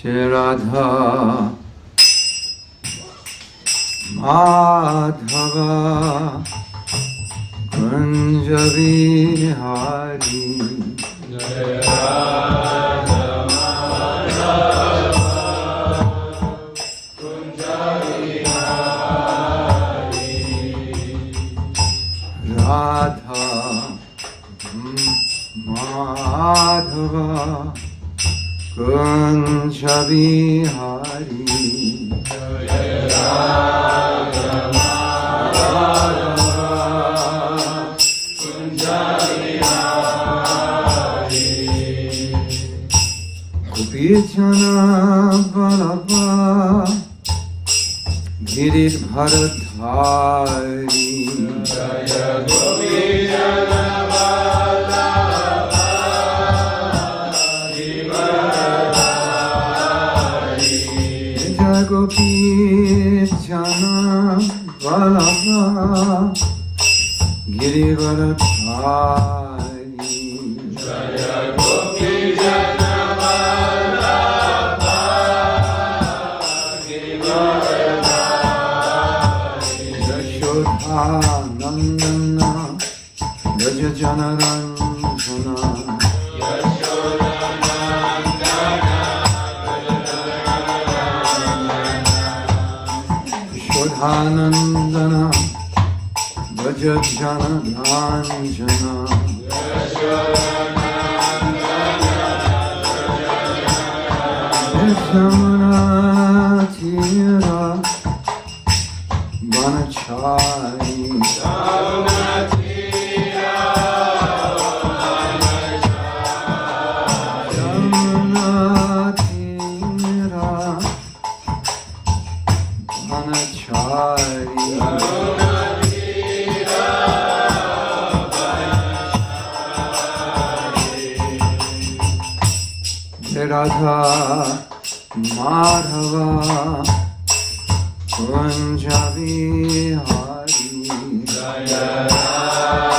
Radha Madhava Kunja Vihari Radha Madhava Kunja Vihari Gopijana Vallabha Giridharadhari Jaya Gopijana Vallabha Giridharadhari Jaya Gopijana Vallabha Giridharadhari Jaya Gopijana Nandana Raja Janaranjana Shodhanandana Raja Janaranjana Yashamana Tira Banachari Radha Madhava Kunja Vihari Jaya Radha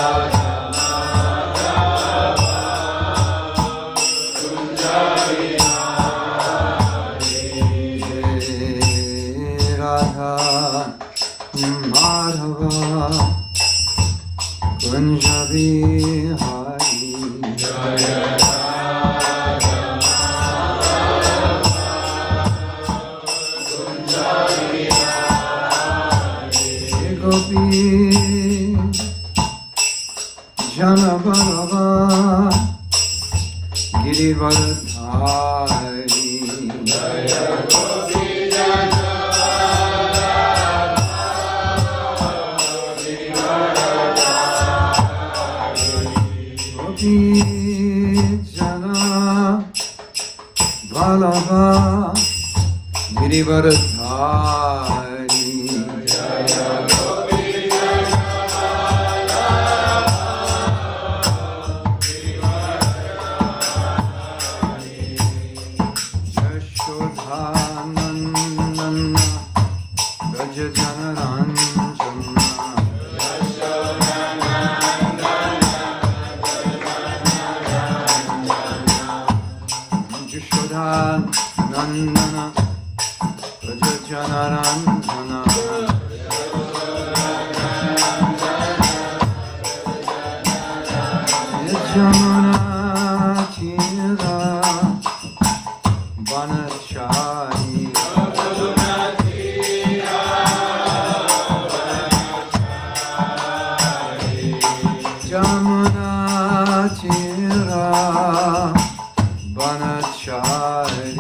Madhava Kunja Vihari Radha Madhava Kunja Vihari Jaya Jana Vallabha Giridharadhari Jaya Gopijana Vallabha Giridharadhari Jaya Nandana Raja Janaranjana Yashamana Tira Banachari Jamana Tira Banachari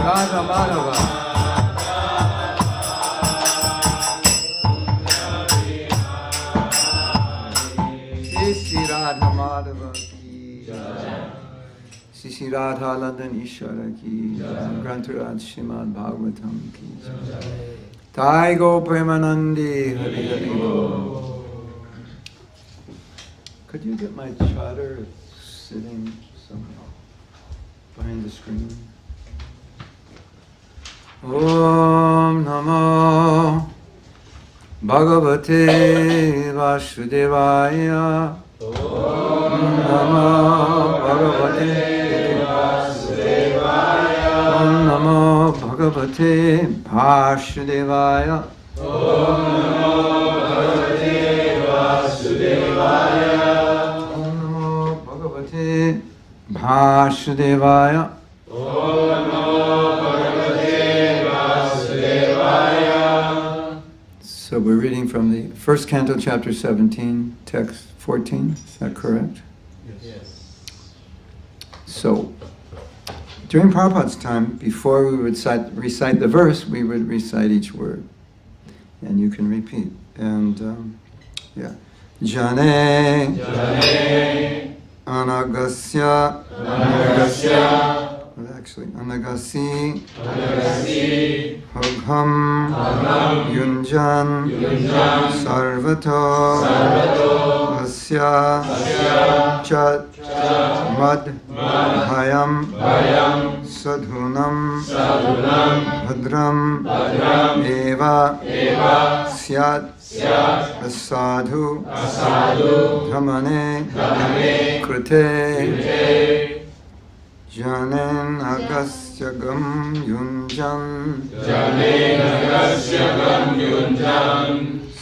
Radha Madhava Shri Radha Madhava ki jai. Shri Radha London Ishara ki jai. Grantaraj Srimad Bhagavatam ki jai. Taigo Premanandi Hari Hari Bo. Could you get my chatter sitting somehow behind the screen? Om Namo Bhagavate Vasudevaya. Om Namo Bhagavate Vasudevaya. Om Namo Bhagavate Vasudevaya. Om Namo Bhagavate Vasudevaya. Om Namo Bhagavate Vasudevaya. Om Namo Bhagavate Vasudevaya. So we're reading from the first canto, chapter 17, text 14. Is that correct? Yes. So, during Prabhupada's time, before we would recite the verse, we would recite each word. And you can repeat. And, yeah. Jane, Anagasya, well, actually, Anagasi, Hogham, Yunjan, Sarvato, Asya, Chat, Mad, Bhayam, Sadhunam, Bhadram, Eva, Syat, Asadhu, Dhamane, Krite, Janen Agasyagam Yunjan,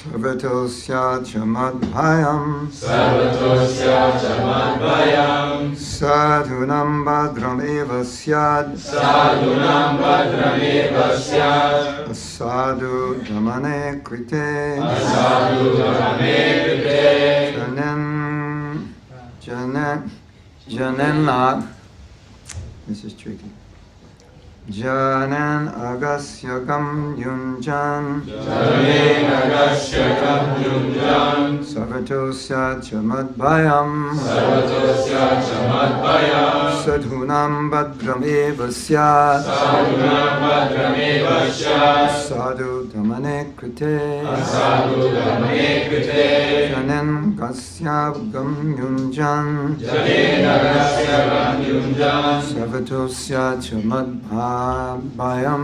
Sarvatosya Chamadbhayam, Sadhunam Bhadram Eva Syad, Asadu Dhamane Krite, Janen this is tricky. Janan Agasyagam Yunjan, Sarvatosya Chamadbhayam, Sadhunam Bhadram Eva Syat, Sadhu Dhamane Krite, Janan Agasyagam Yunjan, Sarvatosya Chamadbhayam,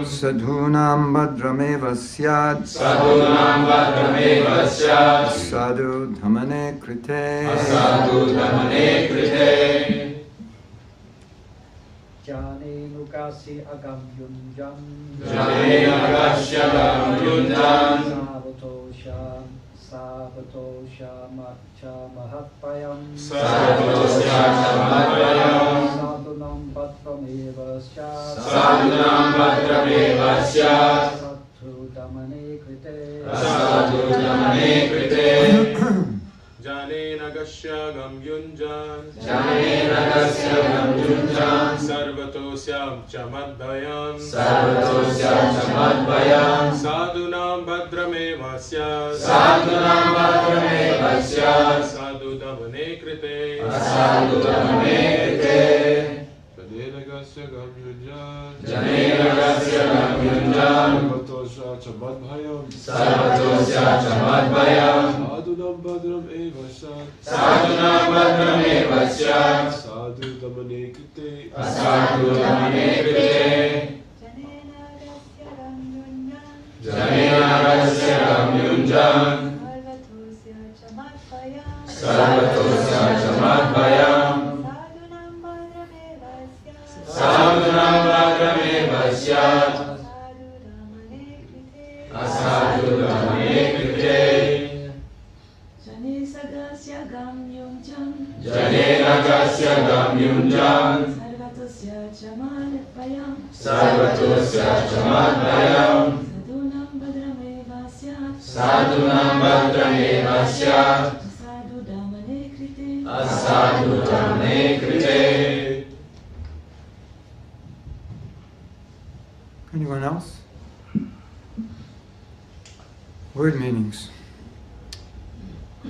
Sadhunam Bhadrameva Syad, Sadhu Dhamane Krite, Jane Nukasi Agam Yunjan, Savatosha Macha Mahatpayam, Sadhunam Bhatrameva Syat, Sadhu Dhamane Krite, Jane Nagasya Gam Yunjan, Sarvatosyam Chamadbhayam, Sadhunam Bhadrameva Syat, Sadhu Dhamane Krite, Jane Nagasya Gam Yunjan, Sarvatosya Chamadbhayam, Sadhunam Bhadram Eva Syat, Sadhu Dhamane Krite, Sarvatosya Chamadbhayam, Sadhunam Bhadrameva Syat, Sadhu Dhamane Krite, Jane Nagasya Gam Yunjan, Sarvatosya Chamadbhayam, Sadhunam Bhadrameva Syat, Sadhu Dhamane Krite. Anyone else? Word meanings.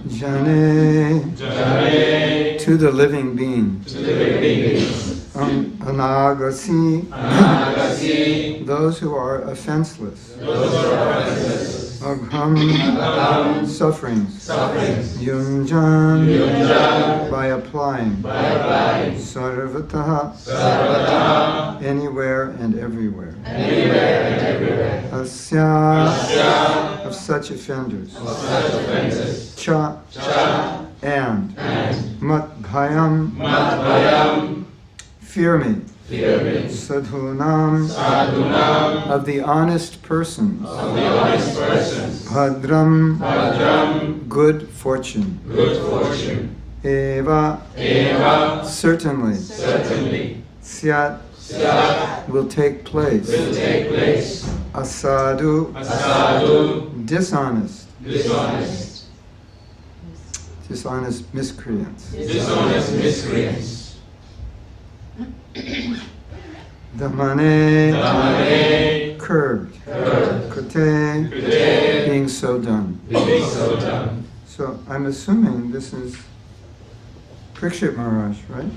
Jane, Jane, to the living being. to the living beings. Anagasi, Anagasi, those who are offenseless. those who are offenseless. Agham, sufferings. Sufferings. Yunjan, Yunjan, by applying. by applying. Sarvataha, Sarvataha, anywhere and everywhere. anywhere and everywhere. Asya, Asya, of such offenders. of such offenses. Cha, Cha, and. and Matbhayam, Matbhayam, fear me. fear me. Sadhunam, Sadhunam, of the honest persons. of the honest persons. Bhadram, Bhadram, good fortune. good fortune. Eva, Eva, certainly. certainly. Syat, Syat, will take place. will take place. Asadu, Asadu, dishonest. dishonest. Dishonest miscreants. Dishonest miscreants. Damane, Damane, curbed. curbed. Kote, Kute, being so done. being so done. So I'm assuming this is Parikshit Maharaj, right?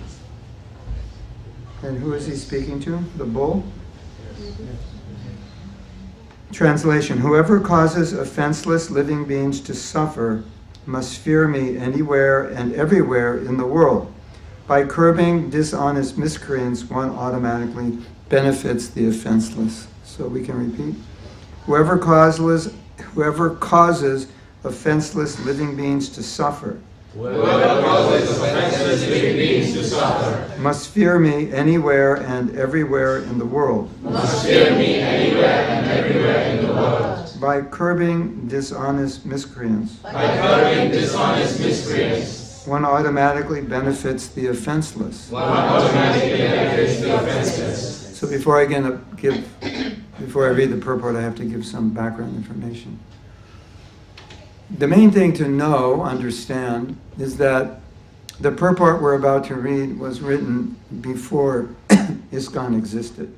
And who is he speaking to? The bull? Translation: whoever causes offenseless living beings to suffer must fear me anywhere and everywhere in the world. By curbing dishonest miscreants, one automatically benefits the offenseless. So we can repeat. Whoever causes offenseless living beings to suffer Whoever causes offenseless living beings to suffer must fear me anywhere and everywhere in the world. must fear me anywhere and everywhere in the world. By curbing dishonest miscreants, By curbing dishonest miscreants, one automatically benefits the offenseless. one automatically benefits the offenseless. So before I read the purport, I have to give some background information. The main thing to know, understand, is that the purport we're about to read was written before ISKCON existed.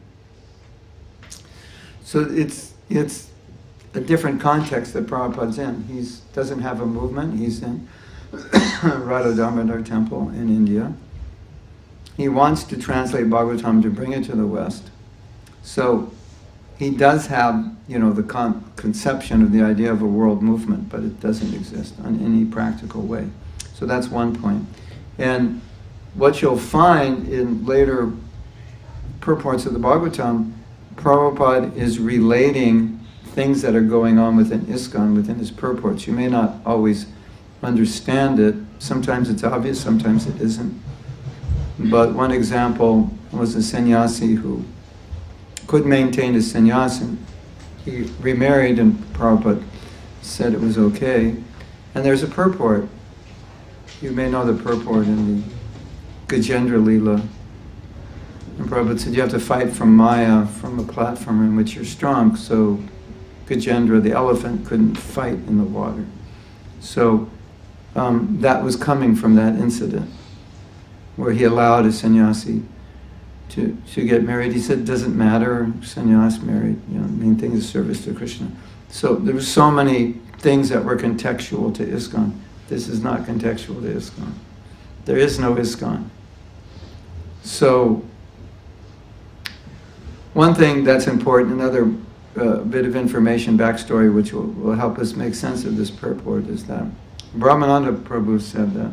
So it's a different context that Prabhupada's in. He doesn't have a movement. He's in Radha Damodar Temple in India. He wants to translate Bhagavatam to bring it to the West. So he does have, the conception of the idea of a world movement, but it doesn't exist in any practical way. So that's one point. And what you'll find in later purports of the Bhagavatam, Prabhupada is relating things that are going on within ISKCON, within his purports. You may not always understand it. Sometimes it's obvious, sometimes it isn't. But one example was a sannyasi who could maintain his sannyasa. He remarried and Prabhupada said it was okay. And there's a purport. You may know the purport in the Gajendra Leela. And Prabhupada said you have to fight from Maya, from a platform in which you're strong. So Gajendra, the elephant, couldn't fight in the water. So that was coming from that incident where he allowed a sannyasi to get married. He said, it doesn't matter, sannyas married, the main thing is service to Krishna. So there were so many things that were contextual to ISKCON. This is not contextual to ISKCON. There is no ISKCON. So one thing that's important, another bit of information, backstory, which will help us make sense of this purport, is that Brahmananda Prabhu said that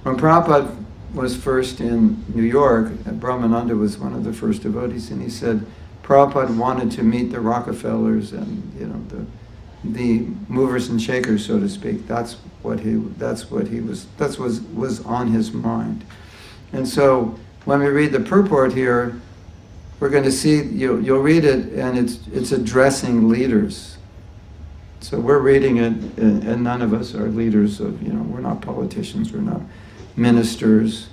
when Prabhupada was first in New York, Brahmananda was one of the first devotees, and he said Prabhupada wanted to meet the Rockefellers and the movers and shakers, so to speak. That was on his mind. And so when we read the purport here, we're going to see, you'll read it, and it's addressing leaders. So we're reading it, and none of us are leaders of, we're not politicians, we're not ministers,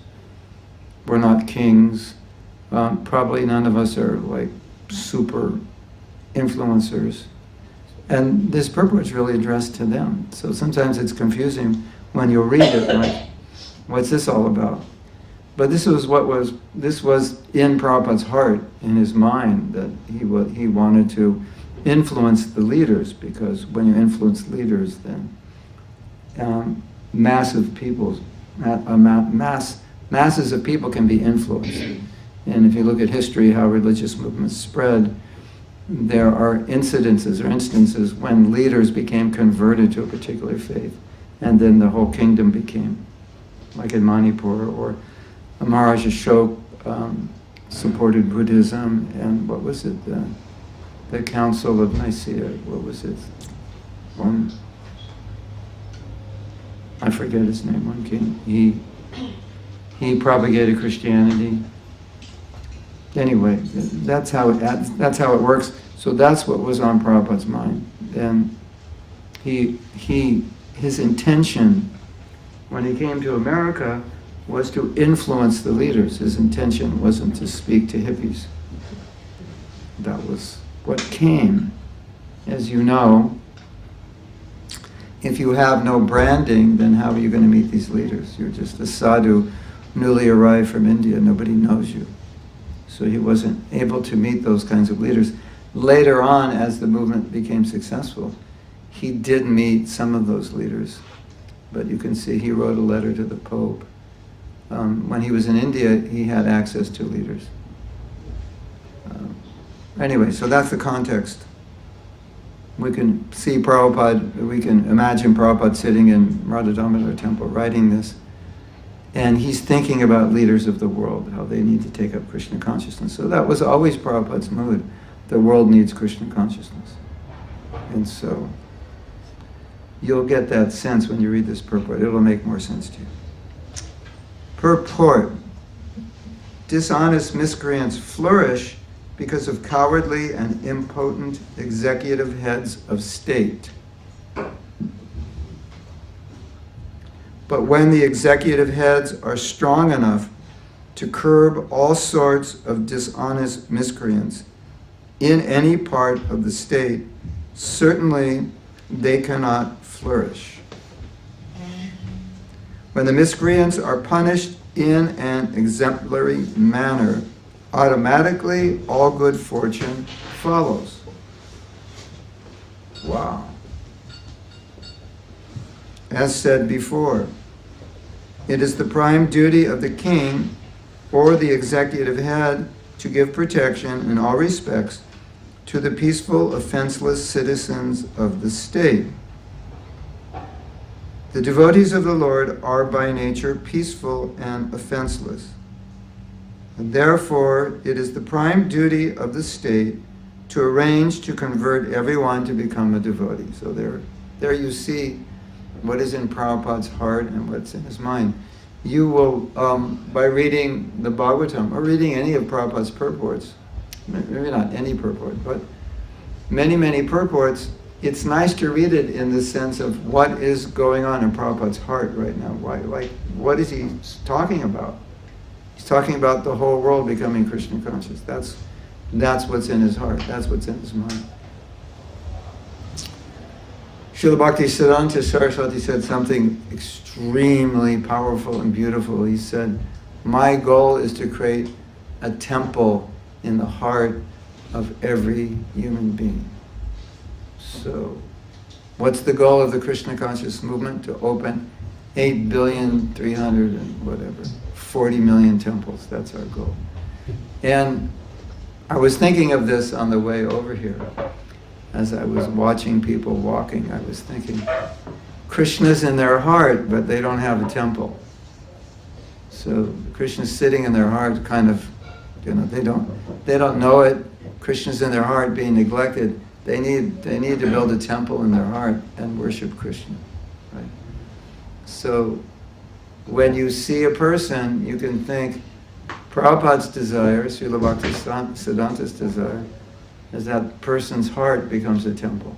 we're not kings. Probably none of us are like super influencers. And this purport is really addressed to them. So sometimes it's confusing when you read it, like, what's this all about? But this was in Prabhupada's heart, in his mind, that he wanted to influence the leaders, because when you influence leaders, then massive peoples, masses of people can be influenced. And if you look at history, how religious movements spread, there are incidences or instances when leaders became converted to a particular faith, and then the whole kingdom became, like in Manipur, or Maharaj Ashoka supported Buddhism, and what was it, the Council of Nicaea, what was it? I forget his name, one king. He propagated Christianity. Anyway, that's how it works. So that's what was on Prabhupada's mind. And his intention when he came to America was to influence the leaders. His intention wasn't to speak to hippies. That was what came. As you know, if you have no branding, then how are you going to meet these leaders? You're just a sadhu newly arrived from India. Nobody knows you. So he wasn't able to meet those kinds of leaders. Later on, as the movement became successful, he did meet some of those leaders. But you can see he wrote a letter to the Pope. When he was in India, he had access to leaders. Anyway, so that's the context. We can see Prabhupada, we can imagine Prabhupada sitting in Radha Damodar temple writing this, and he's thinking about leaders of the world, how they need to take up Krishna consciousness. So that was always Prabhupada's mood. The world needs Krishna consciousness. And so you'll get that sense when you read this purport. It'll make more sense to you. Purport. Dishonest miscreants flourish because of cowardly and impotent executive heads of state. But when the executive heads are strong enough to curb all sorts of dishonest miscreants in any part of the state, certainly they cannot flourish. When the miscreants are punished in an exemplary manner, automatically all good fortune follows. Wow. As said before, it is the prime duty of the king or the executive head to give protection in all respects to the peaceful, offenseless citizens of the state. The devotees of the Lord are by nature peaceful and offenseless. And therefore, it is the prime duty of the state to arrange to convert everyone to become a devotee. So there you see what is in Prabhupada's heart and what's in his mind. You will, by reading the Bhagavatam, or reading any of Prabhupada's purports, maybe not any purport, but many, many purports, it's nice to read it in the sense of what is going on in Prabhupada's heart right now. What is he talking about? He's talking about the whole world becoming Krishna conscious. That's what's in his heart. That's what's in his mind. Srila Bhaktisiddhanta Saraswati said something extremely powerful and beautiful. He said, my goal is to create a temple in the heart of every human being. So, what's the goal of the Krishna conscious movement? To open 8,340 million temples. That's our goal. And I was thinking of this on the way over here. As I was watching people walking, I was thinking, Krishna's in their heart, but they don't have a temple. So Krishna's sitting in their heart, kind of, they don't know it. Krishna's in their heart, being neglected. They need to build a temple in their heart and worship Krishna. Right? So when you see a person, you can think Prabhupada's desire, Srila Bhaktisiddhanta's desire, is that person's heart becomes a temple.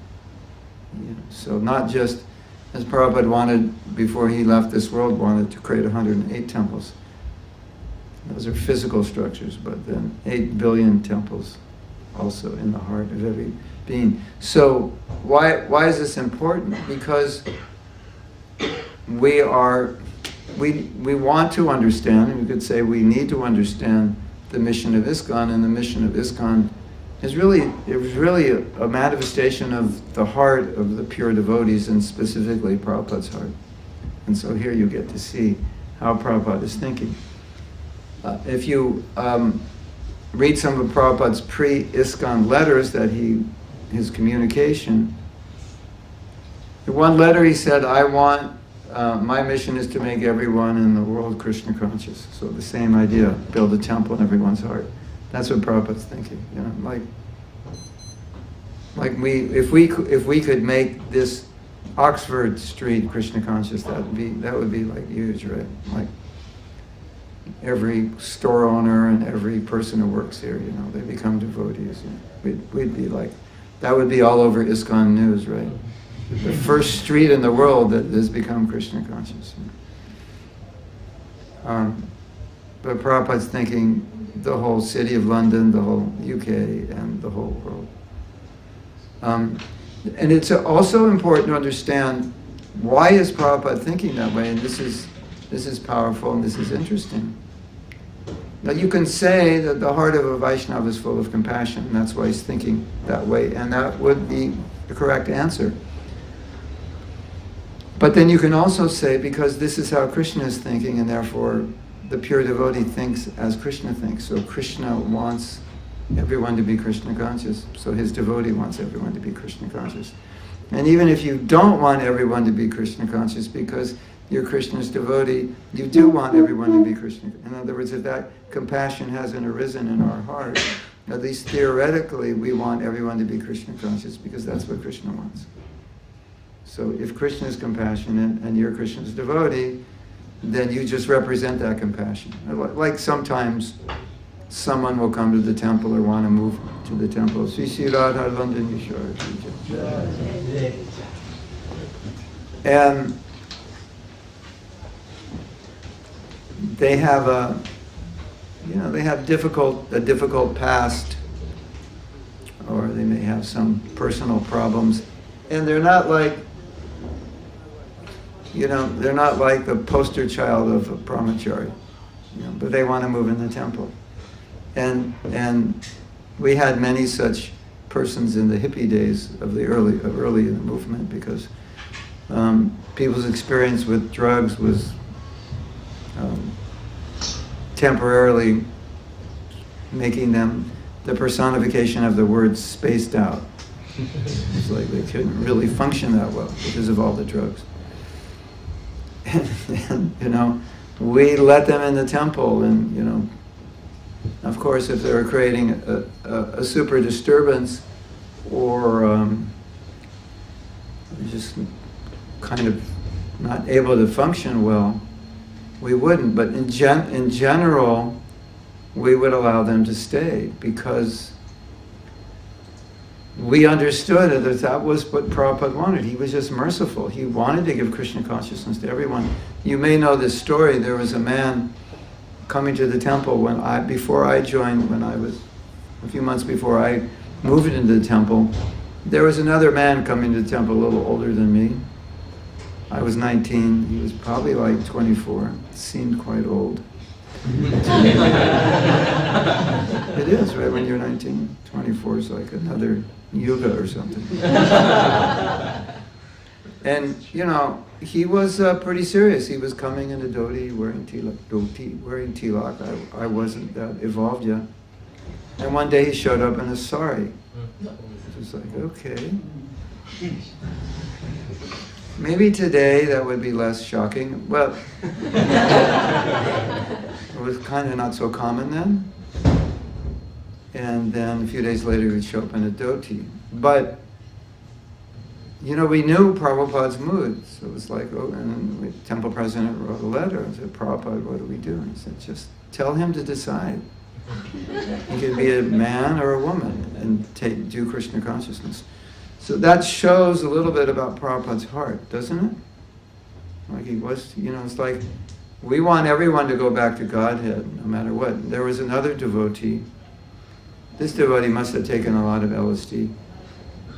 So not just as Prabhupada wanted, before he left this world, wanted to create 108 temples. Those are physical structures, but then 8 billion temples also in the heart of every being. So why is this important? Because we want to understand, and you could say we need to understand the mission of ISKCON, and the mission of ISKCON it was really a manifestation of the heart of the pure devotees, and specifically Prabhupada's heart. And so here you get to see how Prabhupada is thinking. If you read some of Prabhupada's pre-ISKCON letters his communication, in one letter he said, my mission is to make everyone in the world Krishna conscious. So the same idea, build a temple in everyone's heart. That's what Prabhupada's thinking. If we could make this Oxford Street Krishna conscious, that would be like huge, right? Like every store owner and every person who works here, they become devotees. We'd be like, that would be all over ISKCON news, right? The first street in the world that has become Krishna conscious. But Prabhupada's thinking the whole city of London, the whole UK, and the whole world. And it's also important to understand, why is Prabhupada thinking that way? And this is powerful and this is interesting. Now you can say that the heart of a Vaishnava is full of compassion, and that's why he's thinking that way, and that would be the correct answer. But then you can also say, because this is how Krishna is thinking, and therefore the pure devotee thinks as Krishna thinks. So Krishna wants everyone to be Krishna conscious, so his devotee wants everyone to be Krishna conscious. And even if you don't want everyone to be Krishna conscious because you're Krishna's devotee, you do want everyone to be Krishna. In other words, if that compassion hasn't arisen in our heart, at least theoretically, we want everyone to be Krishna conscious because that's what Krishna wants. So if Krishna is compassionate and you're Krishna's devotee, then you just represent that compassion. Like sometimes someone will come to the temple or want to move to the temple. Sri Sri Radha London Yeshwar. And they have a difficult past, or they may have some personal problems, and they're not like the poster child of a brahmachari, but they want to move in the temple. And we had many such persons in the hippie days of the early in the movement, because people's experience with drugs was temporarily making them the personification of the word spaced out. It's like they couldn't really function that well because of all the drugs. And we let them in the temple, and of course, if they were creating a super disturbance, or just kind of not able to function well, we wouldn't. But in general, we would allow them to stay, because we understood that was what Prabhupada wanted. He was just merciful. He wanted to give Krishna consciousness to everyone. You may know this story. There was a man coming to the temple before I joined, when I was a few months before I moved into the temple. There was another man coming to the temple, a little older than me. I was 19. He was probably like 24. Seemed quite old. It is, right? When you're 19, 24 is like another yuga or something. And he was pretty serious. He was coming in a dhoti, wearing tilak. I wasn't that evolved yet. And one day he showed up in a sari. It was like, okay. Maybe today that would be less shocking. Well, it was kind of not so common then. And then a few days later he would show up in a dhoti. But we knew Prabhupada's mood. So it was like, and then the temple president wrote a letter and said, Prabhupada, what do we do? And he said, just tell him to decide. He could be a man or a woman and do Krishna consciousness. So that shows a little bit about Prabhupada's heart, doesn't it? Like he was, it's like we want everyone to go back to Godhead, no matter what. There was another devotee. This devotee must have taken a lot of LSD,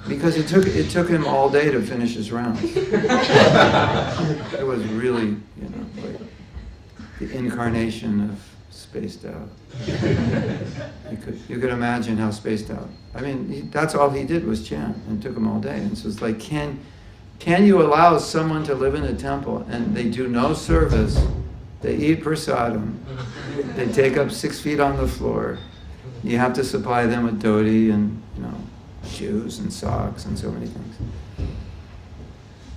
because it took him all day to finish his rounds. It was really, like the incarnation of spaced out. You could imagine how spaced out. I mean, that's all he did was chant, and it took him all day. And so it's like, can you allow someone to live in a temple and they do no service, they eat prasadam, they take up 6 feet on the floor, you have to supply them with dhoti and, shoes and socks and so many things.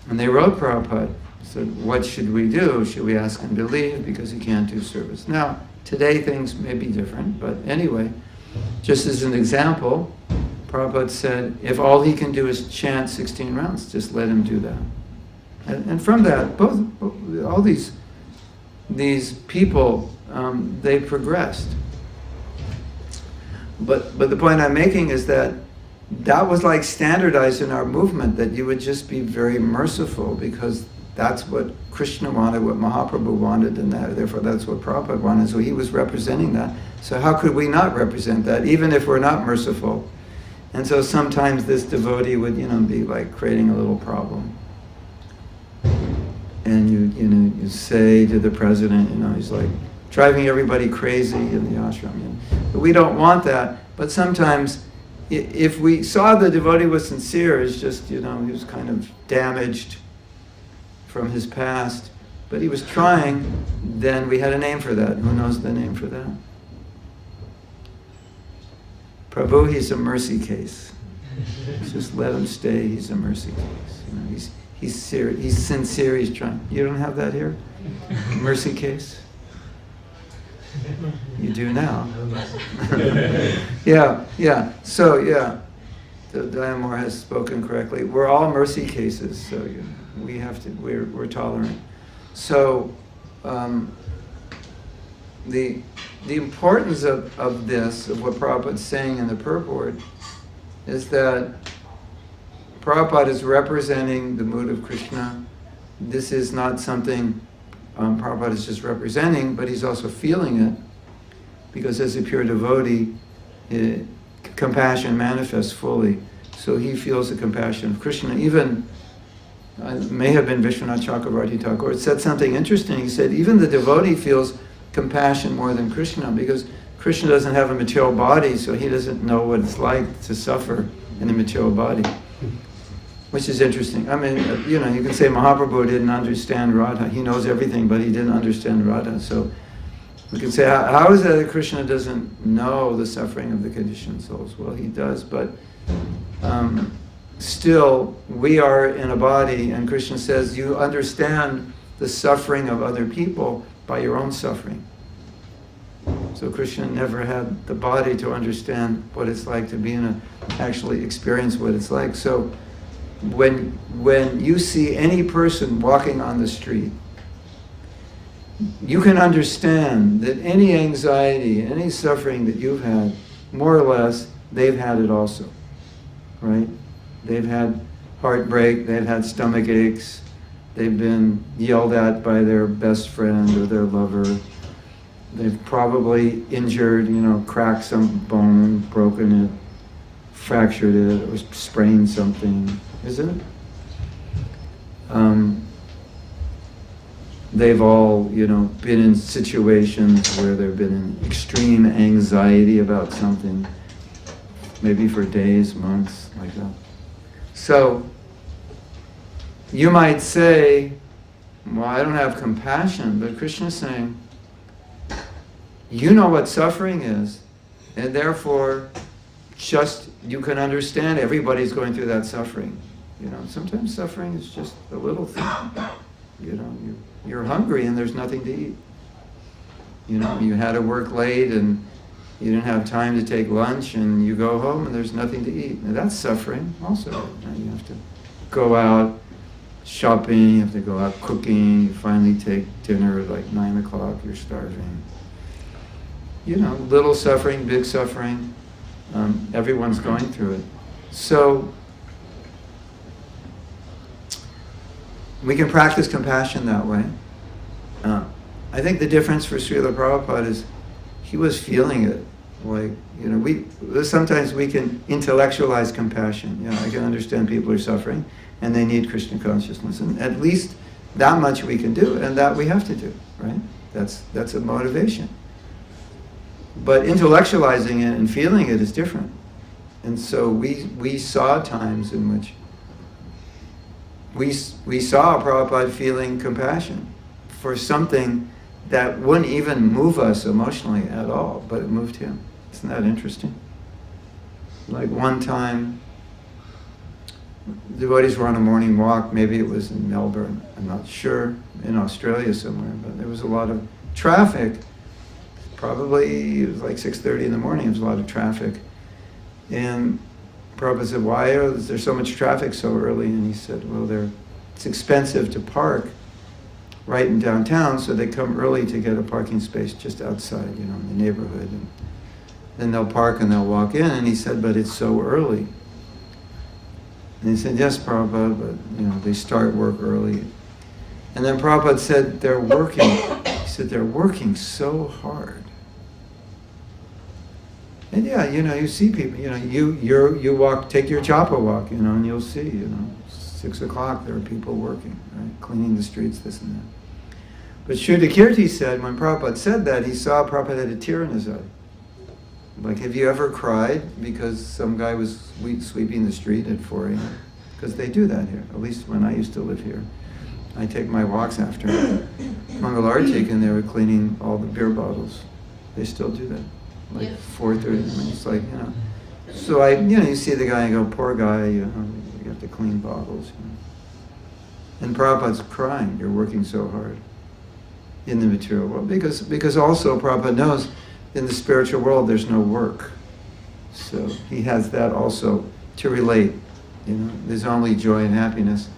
And they wrote Prabhupada, said, what should we do? Should we ask him to leave because he can't do service? Now, today things may be different, but anyway, just as an example, Prabhupada said, if all he can do is chant 16 rounds, just let him do that. And from that, all these people, they progressed. But the point I'm making is that was like standardized in our movement, that you would just be very merciful because that's what Krishna wanted, what Mahaprabhu wanted, and therefore that's what Prabhupada wanted. So he was representing that. So how could we not represent that, even if we're not merciful? And so sometimes this devotee would, be like creating a little problem. And you say to the president, he's like driving everybody crazy in the ashram. But we don't want that. But sometimes, if we saw the devotee was sincere, it's just, he was kind of damaged from his past, but he was trying, then we had a name for that. Who knows the name for that? Prabhu, he's a mercy case. Just let him stay, he's a mercy case. He's serious, he's sincere, he's trying. You don't have that here? Mercy case? You do now. Yeah. So, Dayamore has spoken correctly. We're all mercy cases, so we have to, we're tolerant. So, the importance of this, of what Prabhupada's saying in the purport, is that Prabhupada is representing the mood of Krishna. This is not something Prabhupada is just representing, but he's also feeling it, because as a pure devotee, compassion manifests fully. So he feels the compassion of Krishna. Even, it may have been Vishwanath Chakravarti Thakur, said something interesting. He said, even the devotee feels compassion more than Krishna, because Krishna doesn't have a material body, so he doesn't know what it's like to suffer in a material body. Which is interesting. I mean, you can say Mahaprabhu didn't understand Radha. He knows everything, but he didn't understand Radha. So we can say, how is it that Krishna doesn't know the suffering of the conditioned souls? Well, he does, but still, we are in a body, and Krishna says, you understand the suffering of other people by your own suffering. So Krishna never had the body to understand what it's like to actually experience what it's like. So when you see any person walking on the street, you can understand that any anxiety, any suffering that you've had, more or less, they've had it also, right? They've had heartbreak, they've had stomach aches, they've been yelled at by their best friend or their lover, they've probably injured, cracked some bone, broken it, fractured it, or sprained something, isn't it? They've all, been in situations where they've been in extreme anxiety about something, maybe for days, months, like that. So, you might say, well, I don't have compassion, but Krishna's saying, you know what suffering is, and therefore, you can understand everybody's going through that suffering. Sometimes suffering is just a little thing. You're hungry and there's nothing to eat. You had to work late and you didn't have time to take lunch, and you go home and there's nothing to eat. Now that's suffering also. You have to go out shopping, you have to go out cooking, you finally take dinner at like 9 o'clock, you're starving. Little suffering, big suffering. Everyone's going through it. So, we can practice compassion that way. I think the difference for Srila Prabhupada is he was feeling it. Like, sometimes we can intellectualize compassion. I can understand people are suffering and they need Krishna consciousness. And at least that much we can do, and that we have to do, right? That's a motivation. But intellectualizing it and feeling it is different. And so we saw times in which we saw Prabhupada feeling compassion for something that wouldn't even move us emotionally at all, but it moved him. Isn't that interesting? Like one time, devotees were on a morning walk, maybe it was in Melbourne, I'm not sure, in Australia somewhere, but there was a lot of traffic. Probably, it was like 6:30 in the morning, there was a lot of traffic. And Prabhupada said, why is there so much traffic so early? And he said, well, it's expensive to park right in downtown, so they come early to get a parking space just outside, in the neighborhood. And then they'll park and they'll walk in. And he said, but it's so early. And he said, yes, Prabhupada, but they start work early. And then Prabhupada said, they're working. He said, they're working so hard. And yeah, you see people, you walk, take your chopper walk, and you'll see, 6 o'clock, there are people working, right? Cleaning the streets, this and that. But Shuddhakirti said, when Prabhupada said that, he saw Prabhupada had a tear in his eye. Like, have you ever cried because some guy was sweeping the street at 4 a.m.? Because they do that here, at least when I used to live here. I take my walks after Mangalartik, and they were cleaning all the beer bottles. They still do that. Like 4:30, it's like, So you see the guy and go, poor guy, you have to clean bottles. And Prabhupada's crying, you're working so hard in the material world. Because also Prabhupada knows in the spiritual world there's no work. So he has that also to relate. There's only joy and happiness.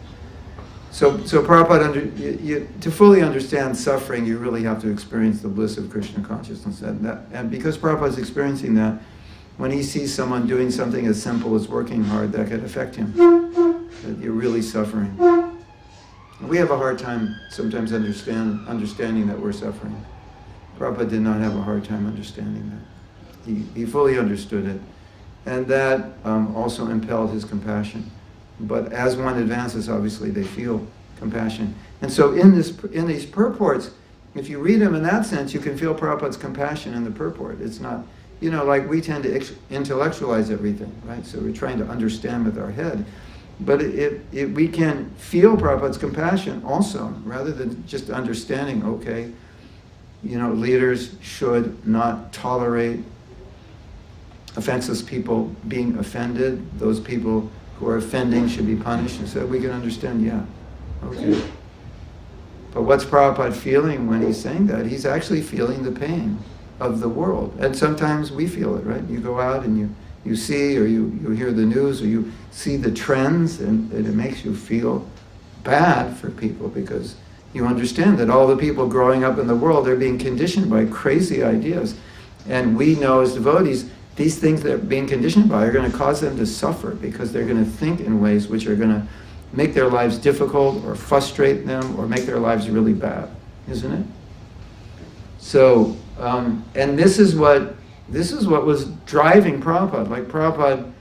So Prabhupada, to fully understand suffering, you really have to experience the bliss of Krishna consciousness. And because Prabhupada's experiencing that, when he sees someone doing something as simple as working hard, that could affect him. That you're really suffering. We have a hard time sometimes understanding that we're suffering. Prabhupada did not have a hard time understanding that. He fully understood it. And that also impelled his compassion. But as one advances, obviously, they feel compassion. And so in these purports, if you read them in that sense, you can feel Prabhupada's compassion in the purport. It's not, like we tend to intellectualize everything, right? So we're trying to understand with our head. But we can feel Prabhupada's compassion also, rather than just understanding, okay, leaders should not tolerate offenseless people being offended. Those people who are offending should be punished. And so we can understand, yeah, okay. But what's Prabhupada feeling when he's saying that? He's actually feeling the pain of the world. And sometimes we feel it, right? You go out and you see, or you hear the news, or you see the trends, and it makes you feel bad for people, because you understand that all the people growing up in the world are being conditioned by crazy ideas. And we know as devotees, these things that are being conditioned by are going to cause them to suffer, because they're going to think in ways which are going to make their lives difficult, or frustrate them, or make their lives really bad, isn't it? So, and this is what was driving Prabhupada. Like Prabhupada,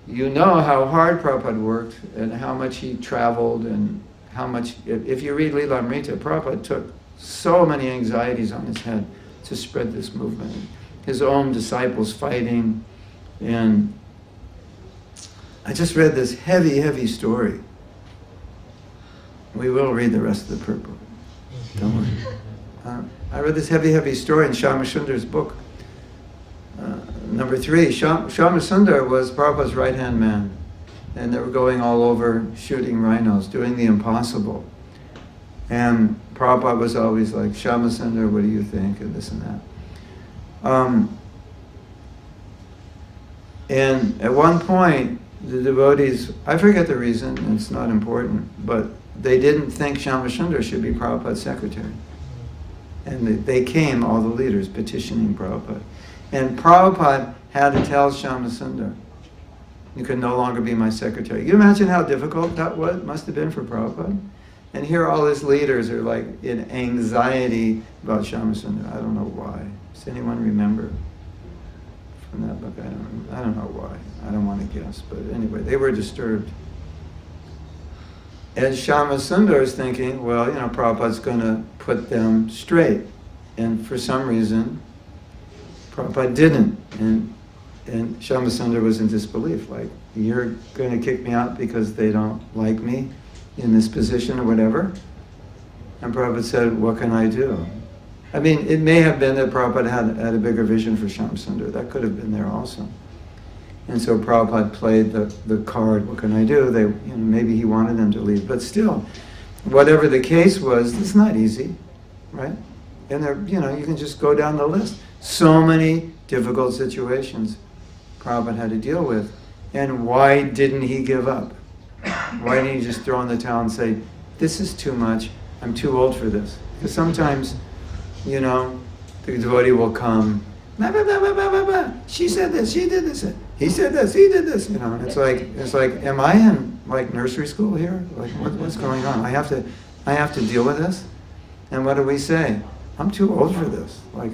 you know how hard Prabhupada worked, and how much he traveled, and how much, if you read Leela Amrita, Prabhupada took so many anxieties on his head to spread this movement. His own disciples fighting, and I just read this heavy, heavy story. We will read the rest of the purport. Don't worry. I read this heavy, heavy story in Shama Sundar's book. Number 3, Shama Sundar was Prabhupada's right-hand man, and they were going all over shooting rhinos, doing the impossible. And Prabhupada was always like, Shama Sundar, what do you think? And this and that. And at one point, the devotees, I forget the reason, it's not important, but they didn't think Shama Sundar should be Prabhupada's secretary. And they came, all the leaders, petitioning Prabhupada. And Prabhupada had to tell Shama Sundar, you can no longer be my secretary. You imagine how difficult that must have been for Prabhupada? And here all his leaders are like in anxiety about Shama Sundar. I don't know why. Does anyone remember from that book? I don't know why. I don't want to guess. But anyway, they were disturbed. And Shama Sundar is thinking, well, Prabhupada's going to put them straight. And for some reason, Prabhupada didn't. And Shyama was in disbelief, like, you're going to kick me out because they don't like me in this position or whatever? And Prabhupada said, what can I do? I mean, it may have been that Prabhupada had a bigger vision for Shyama. That could have been there also. And so Prabhupada played the card, what can I do? Maybe he wanted them to leave. But still, whatever the case was, it's not easy, right? And you can just go down the list. So many difficult situations Prabhupada had to deal with. And why didn't he give up? Why didn't he just throw in the towel and say, this is too much, I'm too old for this? Because sometimes, the devotee will come, blah, blah, blah, blah, blah, blah. She said this, she did this, he said this, he did this, and it's like, am I in nursery school here? Like, what's going on? I have to deal with this? And what do we say? I'm too old for this. I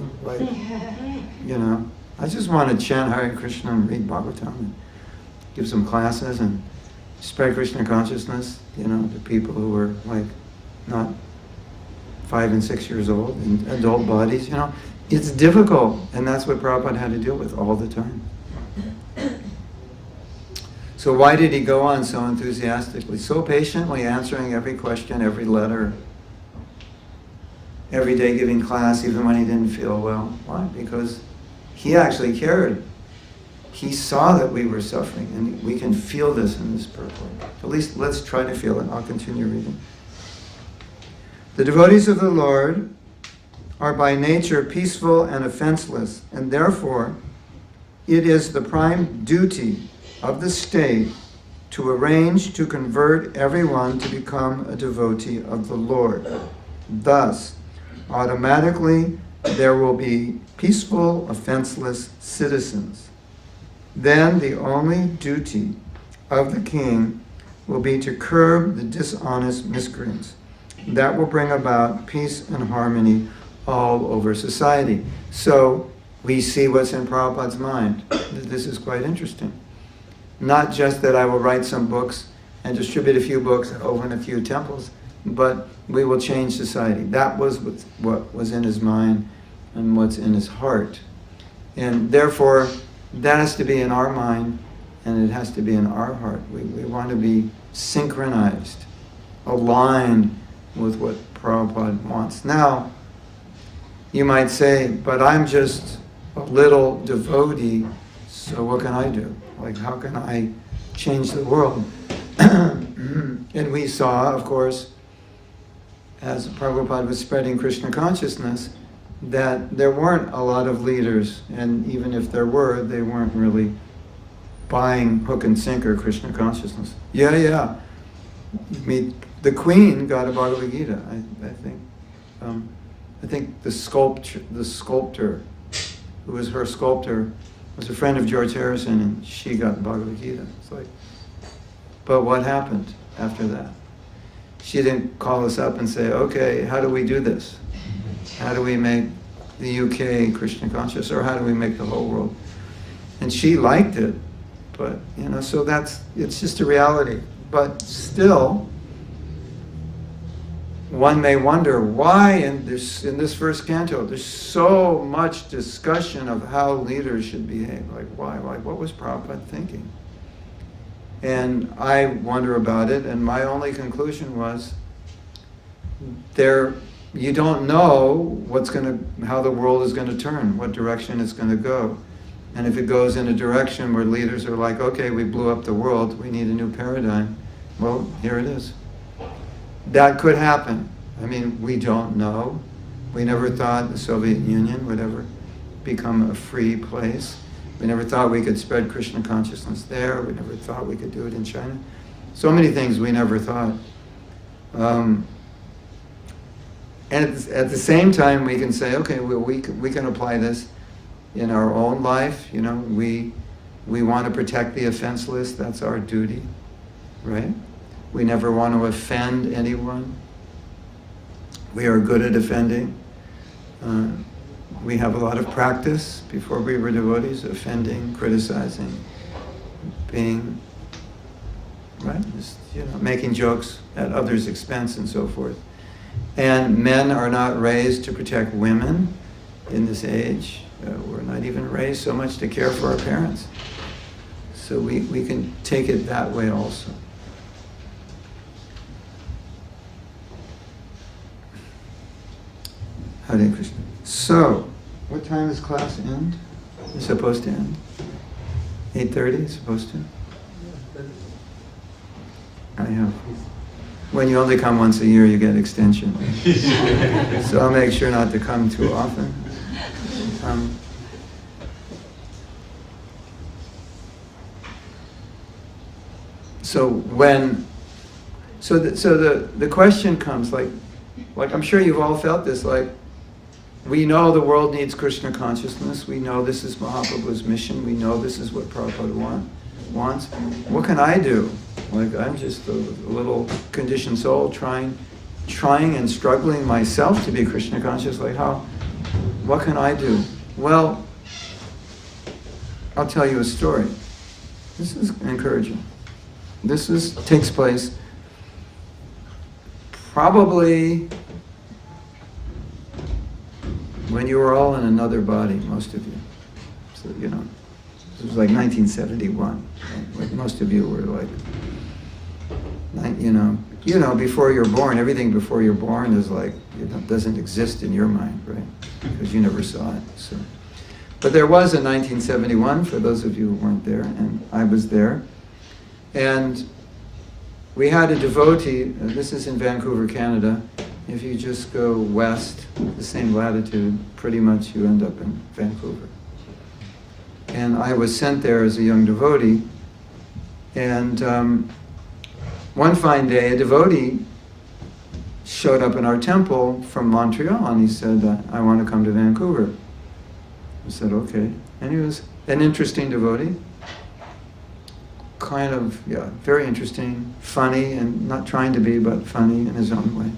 just want to chant Hare Krishna and read Bhagavatam and give some classes and spread Krishna consciousness, to people who are not 5 and 6 years old in adult bodies, It's difficult, and that's what Prabhupada had to deal with all the time. So why did he go on so enthusiastically, so patiently answering every question, every letter, every day giving class, even when he didn't feel well? Why? Because he actually cared. He saw that we were suffering, and we can feel this in this purport. At least let's try to feel it. I'll continue reading. The devotees of the Lord are by nature peaceful and offenseless, and therefore it is the prime duty of the state to arrange to convert everyone to become a devotee of the Lord. Thus, automatically there will be peaceful, offenseless citizens. Then the only duty of the king will be to curb the dishonest miscreants. That will bring about peace and harmony all over society. So we see what's in Prabhupada's mind. This is quite interesting. Not just that I will write some books and distribute a few books and open a few temples, but we will change society. That was what was in his mind and what's in his heart. And therefore, that has to be in our mind, and it has to be in our heart. We want to be synchronized, aligned with what Prabhupada wants. Now, you might say, but I'm just a little devotee, so what can I do? How can I change the world? And we saw, of course, as Prabhupada was spreading Krishna consciousness, that there weren't a lot of leaders, and even if there were, they weren't really buying hook and sinker Krishna consciousness. Yeah. The Queen got a Bhagavad Gita, I think. I think the sculptor, who was her sculptor, was a friend of George Harrison, and she got Bhagavad Gita. But what happened after that? She didn't call us up and say, okay, how do we do this? How do we make the UK Krishna conscious, or how do we make the whole world? And she liked it, but, so it's just a reality. But still, one may wonder why in this first canto there's so much discussion of how leaders should behave. Why? What was Prabhupada thinking? And I wonder about it, and my only conclusion was you don't know how the world is going to turn, what direction it's going to go. And if it goes in a direction where leaders are like, okay, we blew up the world, we need a new paradigm, well, here it is. That could happen. I mean, we don't know. We never thought the Soviet Union would ever become a free place. We never thought we could spread Krishna consciousness there. We never thought we could do it in China. So many things we never thought. And at the same time, we can say, okay, we can apply this in our own life. We want to protect the offenseless. That's our duty, right? We never want to offend anyone. We are good at offending. We have a lot of practice before we were devotees, offending, criticizing, being, right? Just, making jokes at others' expense and so forth. And men are not raised to protect women in this age. we're not even raised so much to care for our parents. So we can take it that way also. Hare Krishna. So, what time does class end? It's supposed to end? 8:30 it's supposed to? I know. When you only come once a year, you get extension. So I'll make sure not to come too often. The question comes, like I'm sure you've all felt this, like, we know the world needs Krishna consciousness, we know this is Mahaprabhu's mission, we know this is what Prabhupada wants. What can I do? Like, I'm just a little conditioned soul trying and struggling myself to be Krishna conscious. Like, what can I do? Well, I'll tell you a story. This is encouraging. This takes place probably when you were all in another body, most of you. So, it was like 1971. Like most of you were like, before you're born, everything before you're born is like, doesn't exist in your mind, right? Because you never saw it. So, but there was a 1971, for those of you who weren't there, and I was there. And we had a devotee, this is in Vancouver, Canada. If you just go west, the same latitude, pretty much you end up in Vancouver. And I was sent there as a young devotee. And one fine day, a devotee showed up in our temple from Montreal, and he said, I want to come to Vancouver. I said, okay. And he was an interesting devotee. Kind of, very interesting, funny, and not trying to be, but funny in his own way.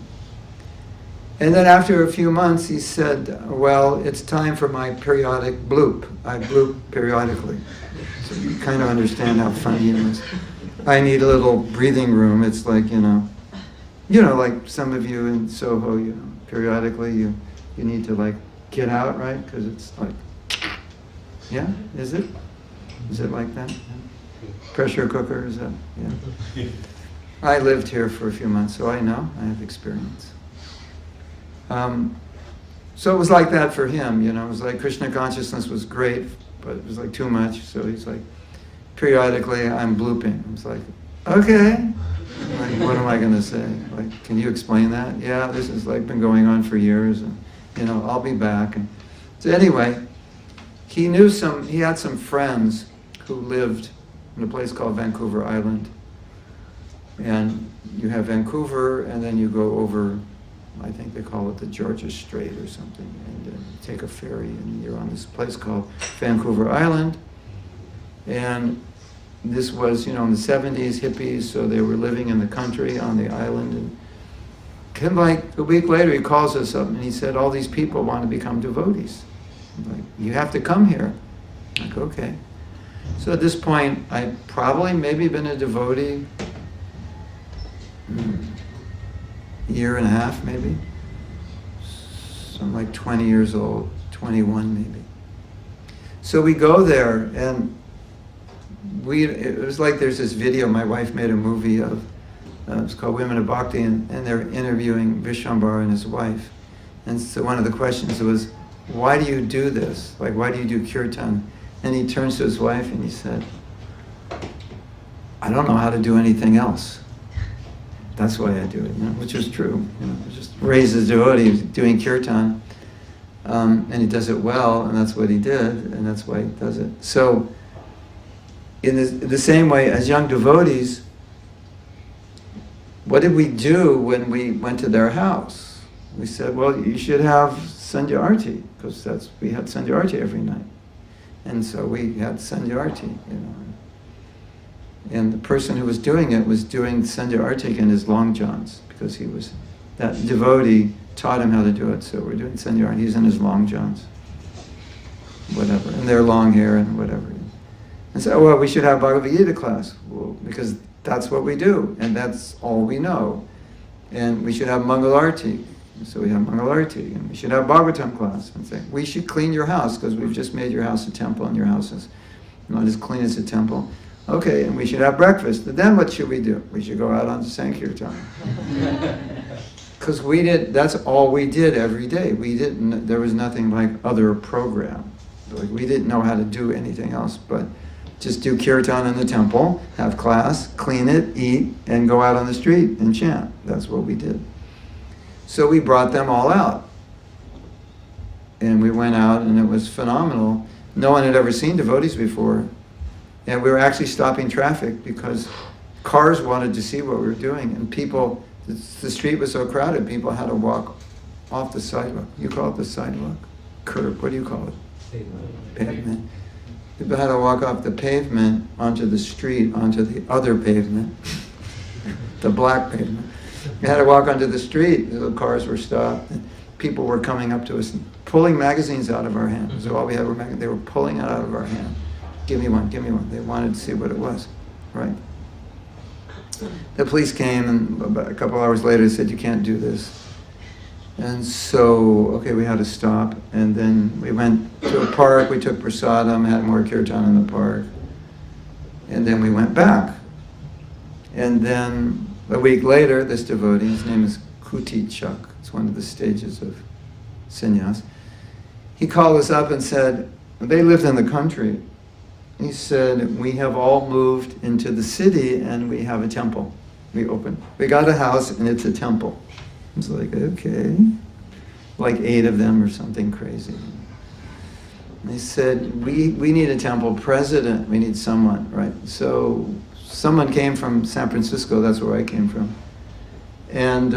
And then after a few months, he said, well, it's time for my periodic bloop. I bloop periodically. So you kind of understand how funny it was. I need a little breathing room. It's like, like some of you in Soho, periodically you need to like get out, right? Because it's like, yeah, is it? Is it like that? Pressure cooker, is that? Yeah. I lived here for a few months, so I know, I have experience. So it was like that for him, it was like Krishna consciousness was great, but it was like too much, so he's like, periodically I'm blooping. I was like, okay, like, what am I going to say? Like, can you explain that? Yeah, this has like been going on for years, and I'll be back. And so anyway, he had some friends who lived in a place called Vancouver Island. And you have Vancouver, and then you go over, I think they call it the Georgia Strait or something, and you take a ferry, and you're on this place called Vancouver Island. And this was, in the 70s, hippies, so they were living in the country on the island. And came like a week later, he calls us up, and he said, all these people want to become devotees. I'm like, you have to come here. I'm like, okay. So at this point, I'd probably maybe been a devotee, a year and a half maybe. So I'm like 20 years old, 21 maybe. So we go there, and it was like there's this video, my wife made a movie of, it's called Women of Bhakti, and they're interviewing Vishwambara and his wife. And so one of the questions was, why do you do this? Like, why do you do kirtan? And he turns to his wife and he said, I don't know how to do anything else. That's why I do it, which is true. Just raised as a devotee, doing kirtan, and he does it well, and that's what he did, and that's why he does it. So, in the same way, as young devotees, what did we do when we went to their house? We said, well, you should have Sandhya Arti, because we had Sandhya Arti every night. And so we had Sandhya Arti, And the person who was doing it was doing Sandhya Arti in his long johns, because that devotee taught him how to do it. So we're doing Sandhya Arti, he's in his long johns. Whatever, and their long hair and whatever. And so, well, we should have Bhagavad Gita class, well, because that's what we do, and that's all we know. And we should have Mangal Arti, So we have Mangalarti, and we should have Bhagavatam class. And say, we should clean your house because we've just made your house a temple and your house is not as clean as a temple. Okay, and we should have breakfast. But then what should we do? We should go out on the Sankirtan. Because that's all we did every day. There was nothing like other program. Like we didn't know how to do anything else but just do kirtan in the temple, have class, clean it, eat, and go out on the street and chant. That's what we did. So we brought them all out. And we went out and it was phenomenal. No one had ever seen devotees before. And we were actually stopping traffic because cars wanted to see what we were doing. And people, the street was so crowded, people had to walk off the sidewalk. You call it the sidewalk? Curb, what do you call it? Pavement. People had to walk off the pavement onto the street, onto the other pavement, the black pavement. You had to walk onto the street, the cars were stopped, and people were coming up to us and pulling magazines out of our hands. So all we had were magazines. They were pulling it out of our hand. Give me one, give me one. They wanted to see what it was, right? The police came and about a couple hours later said, you can't do this. And so, okay, we had to stop. And then we went to a park, we took prasadam, had more kirtan in the park. And then we went back. And then a week later, this devotee, his name is Kuti Chak, it's one of the stages of sannyas. He called us up and said, they lived in the country. He said, we have all moved into the city and we have a temple. We got a house and it's a temple. It's like, okay. Like 8 of them or something crazy. And they said, we need a temple president. We need someone, right? So someone came from San Francisco. That's where I came from. And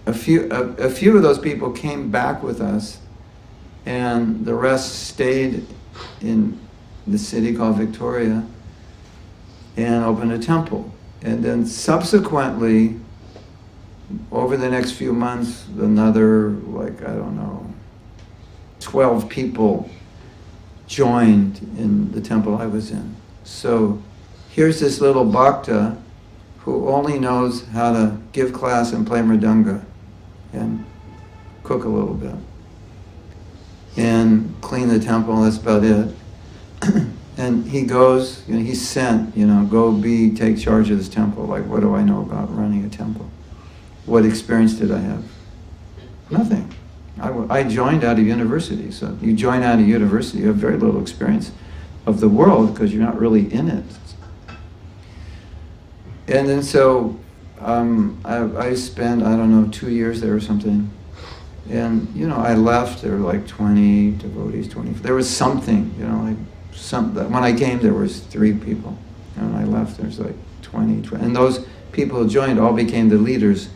a few of those people came back with us, and the rest stayed in the city called Victoria and opened a temple. And then subsequently, over the next few months, another, 12 people joined in the temple I was in. So here's this little bhakta who only knows how to give class and play mridanga and cook a little bit and clean the temple, that's about it. And he goes, he's sent, take charge of this temple. Like, what do I know about running a temple? What experience did I have? Nothing. I joined out of university. So you join out of university, you have very little experience of the world because you're not really in it. And then so I spent, 2 years there or something. And, I left, there were like 20 devotees, 20. There was something, when I came there was 3 people. And when I left there was like 20. And those people who joined all became the leaders.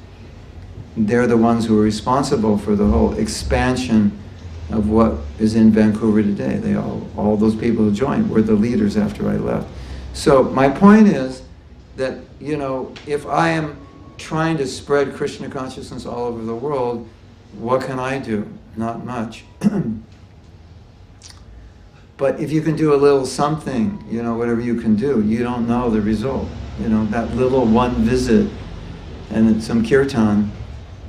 They're the ones who are responsible for the whole expansion of what is in Vancouver today. All those people who joined were the leaders after I left. So my point is that, if I am trying to spread Krishna consciousness all over the world, what can I do? Not much. But if you can do a little something, whatever you can do, you don't know the result. That little one visit and some kirtan,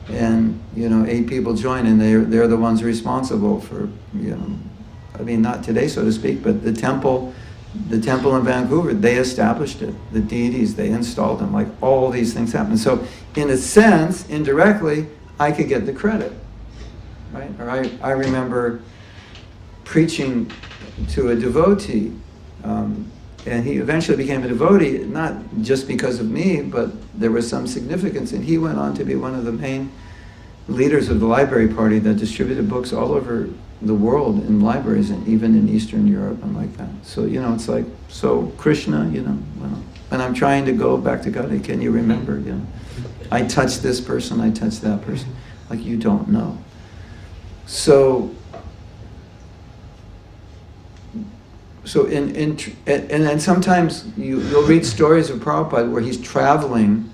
and 8 people join, and they're the ones responsible for, not today, so to speak, but the temple in Vancouver, they established it. The deities, they installed them. Like, all these things happen. So in a sense, indirectly, I could get the credit, right? Or I remember preaching to a devotee, and he eventually became a devotee, not just because of me, but there was some significance, and he went on to be one of the main leaders of the library party that distributed books all over the world in libraries, and even in Eastern Europe and like that. So, it's like, so Krishna, when I'm trying to go back to God, can you remember, I touched this person, I touched that person. Like, you don't know. So and sometimes you'll read stories of Prabhupada where he's traveling,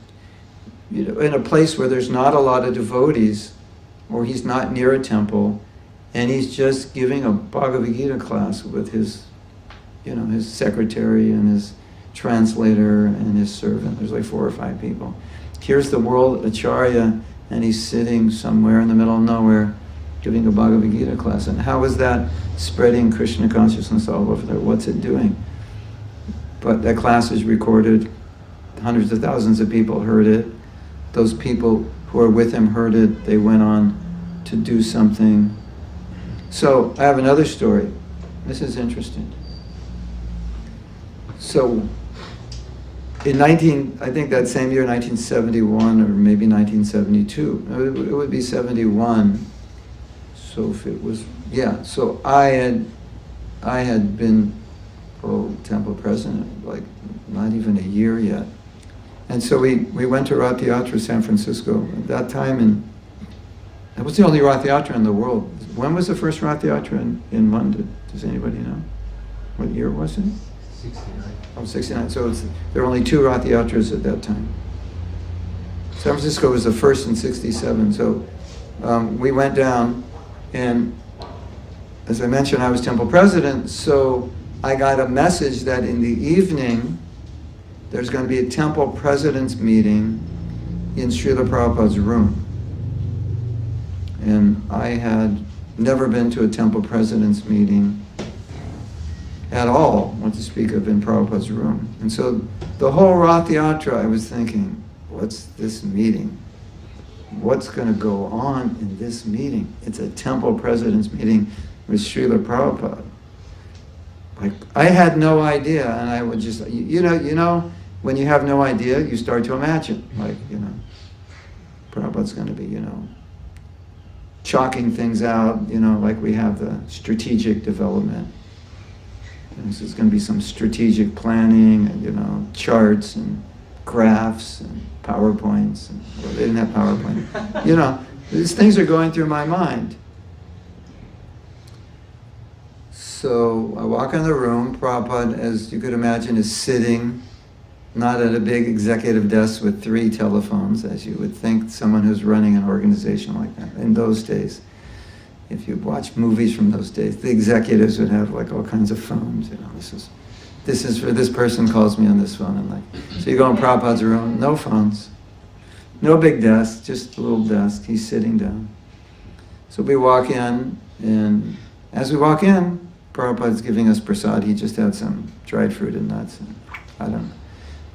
in a place where there's not a lot of devotees, or he's not near a temple, and he's just giving a Bhagavad Gita class with his, his secretary and his translator and his servant. There's like 4 or 5 people. Here's the world Acharya, and he's sitting somewhere in the middle of nowhere giving a Bhagavad Gita class. And how is that spreading Krishna consciousness all over there? What's it doing? But that class is recorded. Hundreds of thousands of people heard it. Those people who were with him heard it. They went on to do something. So I have another story. This is interesting. So in I think that same year, 1971, or maybe 1972, it would be 71. So if it was, yeah. So I had been temple president, like not even a year yet. And so we went to Rath Yatra, San Francisco. At that time, and that was the only Rath Yatra in the world. When was the first Rath Yatra in London? Does anybody know? What year was it? 69. Oh, 69. So there were only 2 Rath Yatras at that time. San Francisco was the first in 67. So we went down, and as I mentioned, I was temple president, so I got a message that in the evening there's going to be a temple president's meeting in Srila Prabhupada's room. And I had never been to a temple president's meeting at all, what to speak of in Prabhupada's room. And so the whole Rath Yatra, I was thinking, what's this meeting? What's going to go on in this meeting? It's a temple president's meeting with Srila Prabhupada. Like, I had no idea, and I would just, you know, when you have no idea, you start to imagine, like, Prabhupada's going to be, chalking things out, like we have the strategic development. And so there's going to be some strategic planning, and, charts and graphs and PowerPoints. Well, they didn't have PowerPoint. These things are going through my mind. So I walk in the room. Prabhupada, as you could imagine, is sitting, not at a big executive desk with 3 telephones, as you would think someone who's running an organization like that. In those days, if you watch movies from those days, the executives would have like all kinds of phones. This is for this person calls me on this phone, and so you go in Prabhupada's room, no phones, no big desk, just a little desk. He's sitting down. So we walk in, and as we walk in, Prabhupada's giving us prasad. He just had some dried fruit and nuts. And I don't know.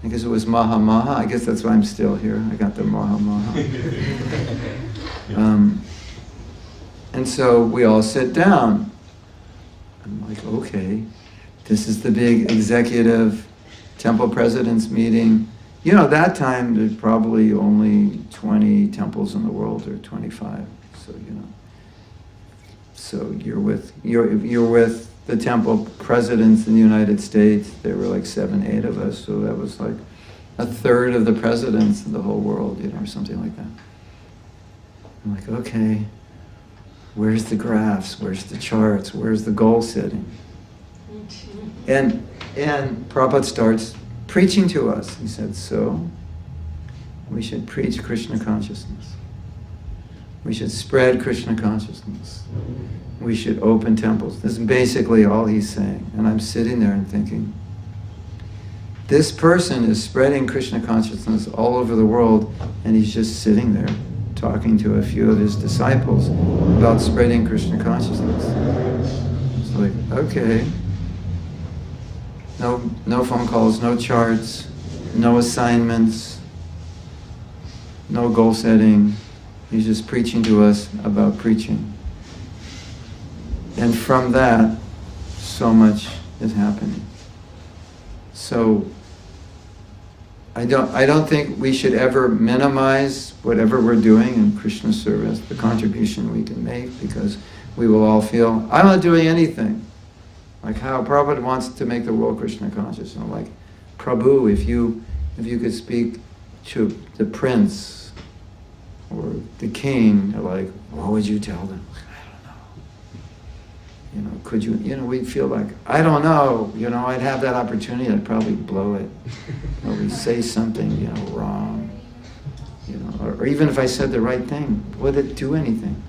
I guess it was Maha Maha. I guess that's why I'm still here. I got the Maha Maha. And so we all sit down. I'm like, okay, this is the big executive temple president's meeting. That time there's probably only 20 temples in the world, or 25. So So you're with the temple presidents in the United States. There were like 7, 8 of us, so that was like a third of the presidents in the whole world, or something like that. I'm like, okay, where's the graphs? Where's the charts? Where's the goal setting? And Prabhupada starts preaching to us. He said, so we should preach Krishna consciousness. We should spread Krishna consciousness. We should open temples. This is basically all he's saying. And I'm sitting there and thinking, this person is spreading Krishna consciousness all over the world, and he's just sitting there talking to a few of his disciples about spreading Krishna consciousness. It's like, okay. No phone calls, no charts, no assignments, no goal setting. He's just preaching to us about preaching. And from that, so much is happening. So I don't think we should ever minimize whatever we're doing in Krishna service, the contribution we can make, because we will all feel, I'm not doing anything. Like how Prabhupada wants to make the world Krishna conscious. Like, Prabhu, if you could speak to the prince or the king, like, what would you tell them? I don't know. Could you, we'd feel like, I don't know, I'd have that opportunity, I'd probably blow it. Probably say something, wrong. Or even if I said the right thing, would it do anything?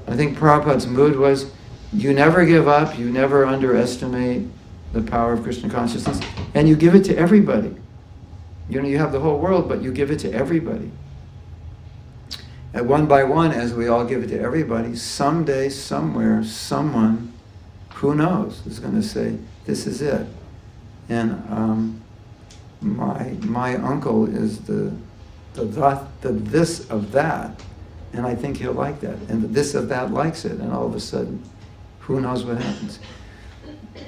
I think Prabhupada's mood was, you never give up, you never underestimate the power of Krishna consciousness, and you give it to everybody. You know, you have the whole world, but you give it to everybody. And one by one, as we all give it to everybody, someday, somewhere, someone, who knows, is going to say, this is it. And my uncle is the this of that, and I think he'll like that. And the this of that likes it, and all of a sudden, who knows what happens.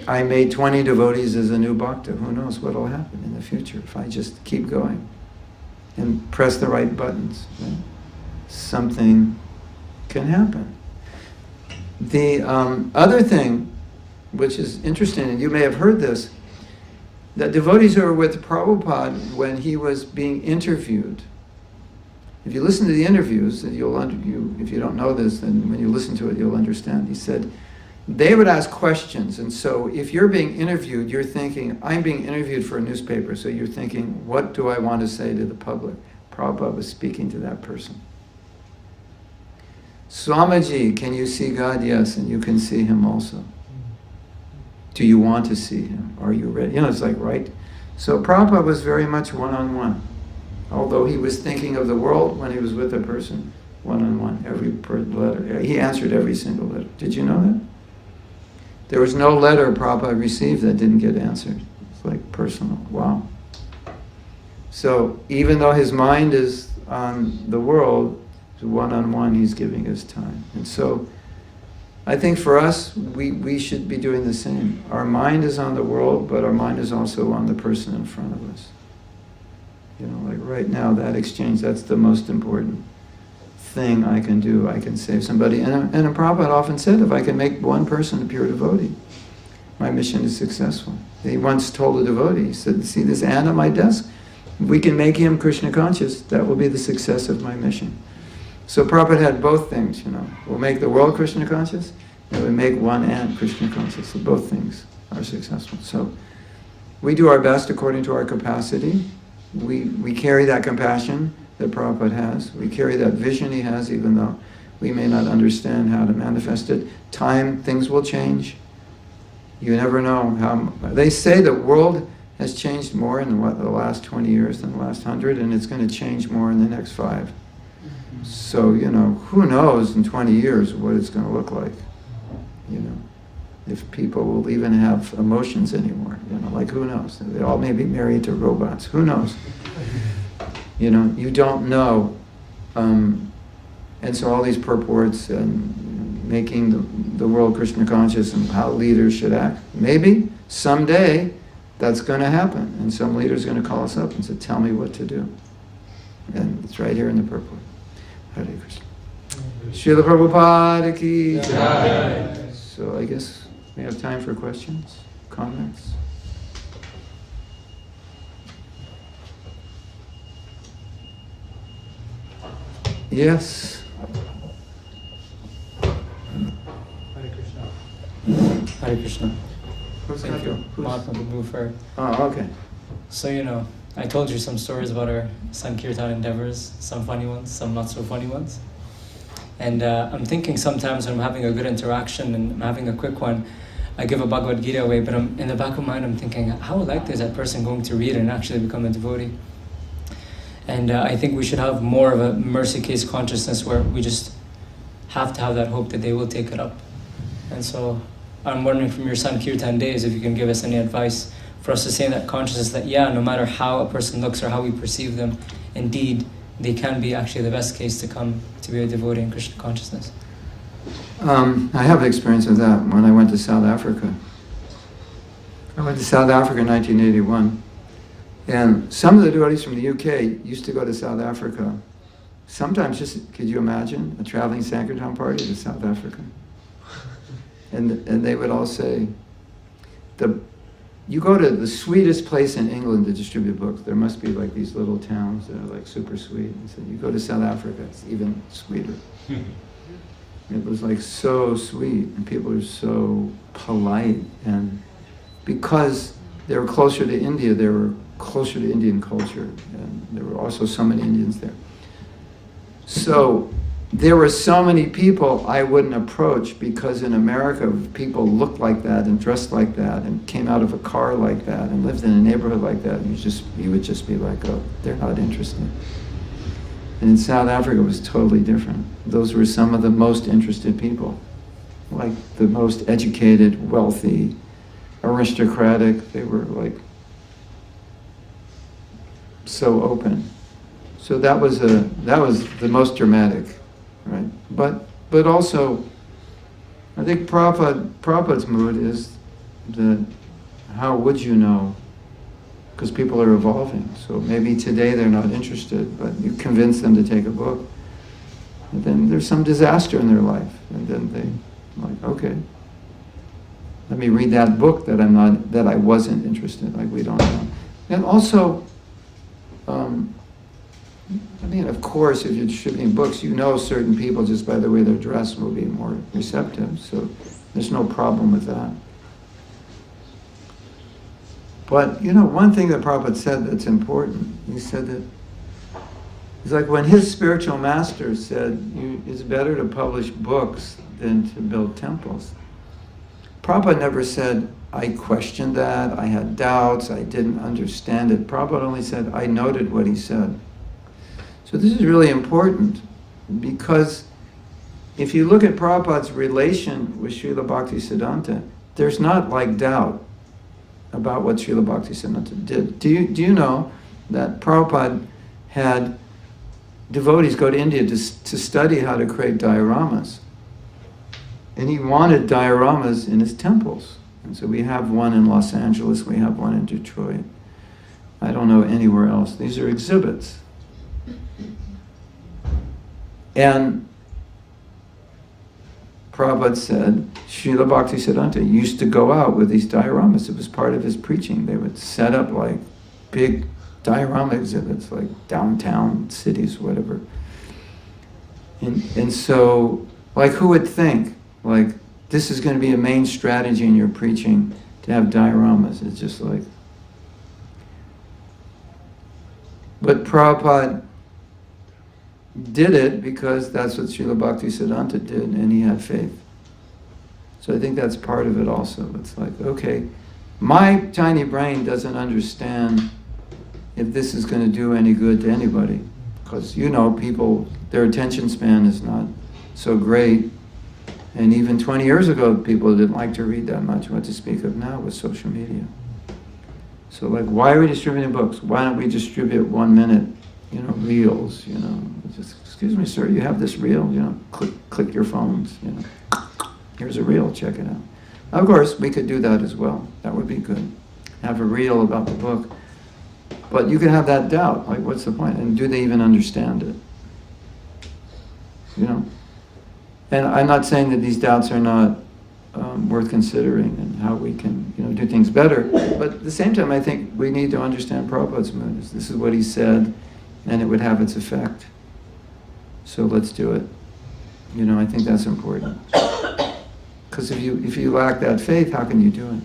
I made 20 devotees as a new bhakta. Who knows what will happen in the future if I just keep going and press the right buttons. Right? Something can happen. The other thing, which is interesting, and you may have heard this, that devotees who were with Prabhupada when he was being interviewed, if you listen to the interviews, if you don't know this, then when you listen to it, you'll understand. He said, they would ask questions, and so if you're being interviewed, you're thinking, I'm being interviewed for a newspaper, so you're thinking, what do I want to say to the public? Prabhupada was speaking to that person. Swamiji, can you see God? Yes, and you can see Him also. Do you want to see Him? Are you ready? You know, it's like, right? So Prabhupada was very much one-on-one. Although he was thinking of the world when he was with a person, one-on-one, every letter. He answered every single letter. Did you know that? There was no letter Prabhupada received that didn't get answered. It's like personal. Wow. So even though his mind is on the world, one-on-one, he's giving his time. And so I think for us, we should be doing the same. Our mind is on the world, but our mind is also on the person in front of us. You know, like right now, that exchange, that's the most important thing I can do. I can save somebody. And Prabhupada often said, if I can make one person a pure devotee, my mission is successful. He once told a devotee, he said, see this ant on my desk? If we can make him Krishna conscious, that will be the success of my mission. So Prabhupada had both things, you know. We'll make the world Krishna conscious, and we make one ant Krishna conscious. So both things are successful. So we do our best according to our capacity. We carry that compassion that Prabhupada has. We carry that vision he has, even though we may not understand how to manifest it. Time, things will change. You never know how. They say the world has changed more in the last 20 years than the last 100, and it's going to change more in the next 5. So, you know, who knows in 20 years what it's going to look like, you know, if people will even have emotions anymore, you know, like who knows? They all may be married to robots, who knows? You know, you don't know. And so all these purports and making the world Krishna conscious and how leaders should act, maybe someday that's going to happen, and some leader's going to call us up and say, tell me what to do. And it's right here in the purport. Hare Krishna. Srila Prabhupada ki jai. So I guess we have time for questions, comments. Yes. Hare Krishna. Hare Krishna. Thank you, Mahatma Prabhu, for... Oh, okay. So, you know, I told you some stories about our Sankirtan endeavors, some funny ones, some not so funny ones. And I'm thinking sometimes when I'm having a good interaction and I'm having a quick one, I give a Bhagavad Gita away, but in the back of my mind I'm thinking, how likely is that person going to read it and actually become a devotee? And I think we should have more of a mercy case consciousness where we just have to have that hope that they will take it up. And so I'm wondering from your Sankirtan days if you can give us any advice for us to say that consciousness that, yeah, no matter how a person looks or how we perceive them, indeed, they can be actually the best case to come to be a devotee in Krishna consciousness. I have experience of that when I went to South Africa. I went to South Africa in 1981. And some of the devotees from the UK used to go to South Africa. Sometimes just, could you imagine, a traveling Sankirtan party to South Africa? And they would all say, you go to the sweetest place in England to distribute books. There must be like these little towns that are like super sweet. And so you go to South Africa, it's even sweeter. It was like so sweet, and people are so polite. And because they were closer to India, they were closer to Indian culture. And there were also so many Indians there. So there were so many people I wouldn't approach, because in America people looked like that and dressed like that and came out of a car like that and lived in a neighborhood like that, and you would just be like, oh, they're not interested. And in South Africa it was totally different. Those were some of the most interested people, like the most educated, wealthy, aristocratic. They were like so open. So that was the most dramatic, right? But also, I think Prabhupada's mood is the how would you know? Because people are evolving. So maybe today they're not interested, but you convince them to take a book, and then there's some disaster in their life, and then they like, okay, let me read that book that I wasn't interested. Like, we don't know. And also, I mean, of course, if you're distributing books, you know certain people just by the way they're dressed will be more receptive. So there's no problem with that. But, one thing that Prabhupada said that's important, he said that, it's like when his spiritual master said, it's better to publish books than to build temples. Prabhupada never said, I questioned that, I had doubts, I didn't understand it. Prabhupada only said, I noted what he said. So this is really important, because if you look at Prabhupada's relation with Srila Bhaktisiddhanta, there's not like doubt about what Srila Bhaktisiddhanta did. Do you know that Prabhupada had devotees go to India to study how to create dioramas? And he wanted dioramas in his temples. And so we have one in Los Angeles, we have one in Detroit. I don't know anywhere else. These are exhibits. And Prabhupada said, Srila Bhaktisiddhanta used to go out with these dioramas. It was part of his preaching. They would set up like big diorama exhibits, like downtown cities, whatever. And so, like, who would think, like, this is going to be a main strategy in your preaching, to have dioramas? It's just like... But Prabhupada did it because that's what Srila Bhaktisiddhanta did, and he had faith. So I think that's part of it also. It's like, okay, my tiny brain doesn't understand if this is going to do any good to anybody. Because, people, their attention span is not so great. And even 20 years ago, people didn't like to read that much. What to speak of now with social media. So, like, why are we distributing books? Why don't we distribute 1 minute, reels, Just, excuse me, sir, you have this reel, click your phones, Here's a reel, check it out. Of course, we could do that as well. That would be good. Have a reel about the book. But you can have that doubt, like, what's the point? And do they even understand it? And I'm not saying that these doubts are not worth considering and how we can, do things better. But at the same time, I think we need to understand Prabhupada's mood. This is what he said, and it would have its effect. So let's do it. I think that's important. Because if you lack that faith, how can you do it?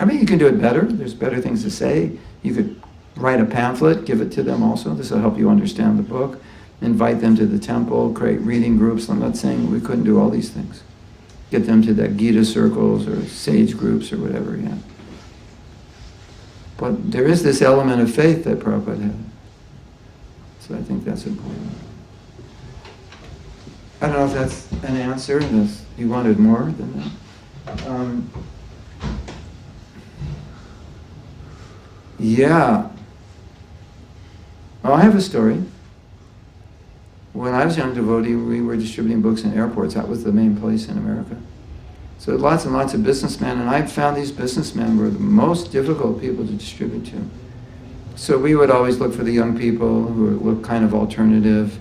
I mean, you can do it better. There's better things to say. You could write a pamphlet, give it to them also. This will help you understand the book. Invite them to the temple, create reading groups. I'm not saying we couldn't do all these things. Get them to that Gita circles or sage groups or whatever, yeah. But there is this element of faith that Prabhupada had. So I think that's important. I don't know if that's an answer. You wanted more than that. Yeah. Well, I have a story. When I was a young devotee, we were distributing books in airports. That was the main place in America. So lots and lots of businessmen, and I found these businessmen were the most difficult people to distribute to. So we would always look for the young people who looked kind of alternative.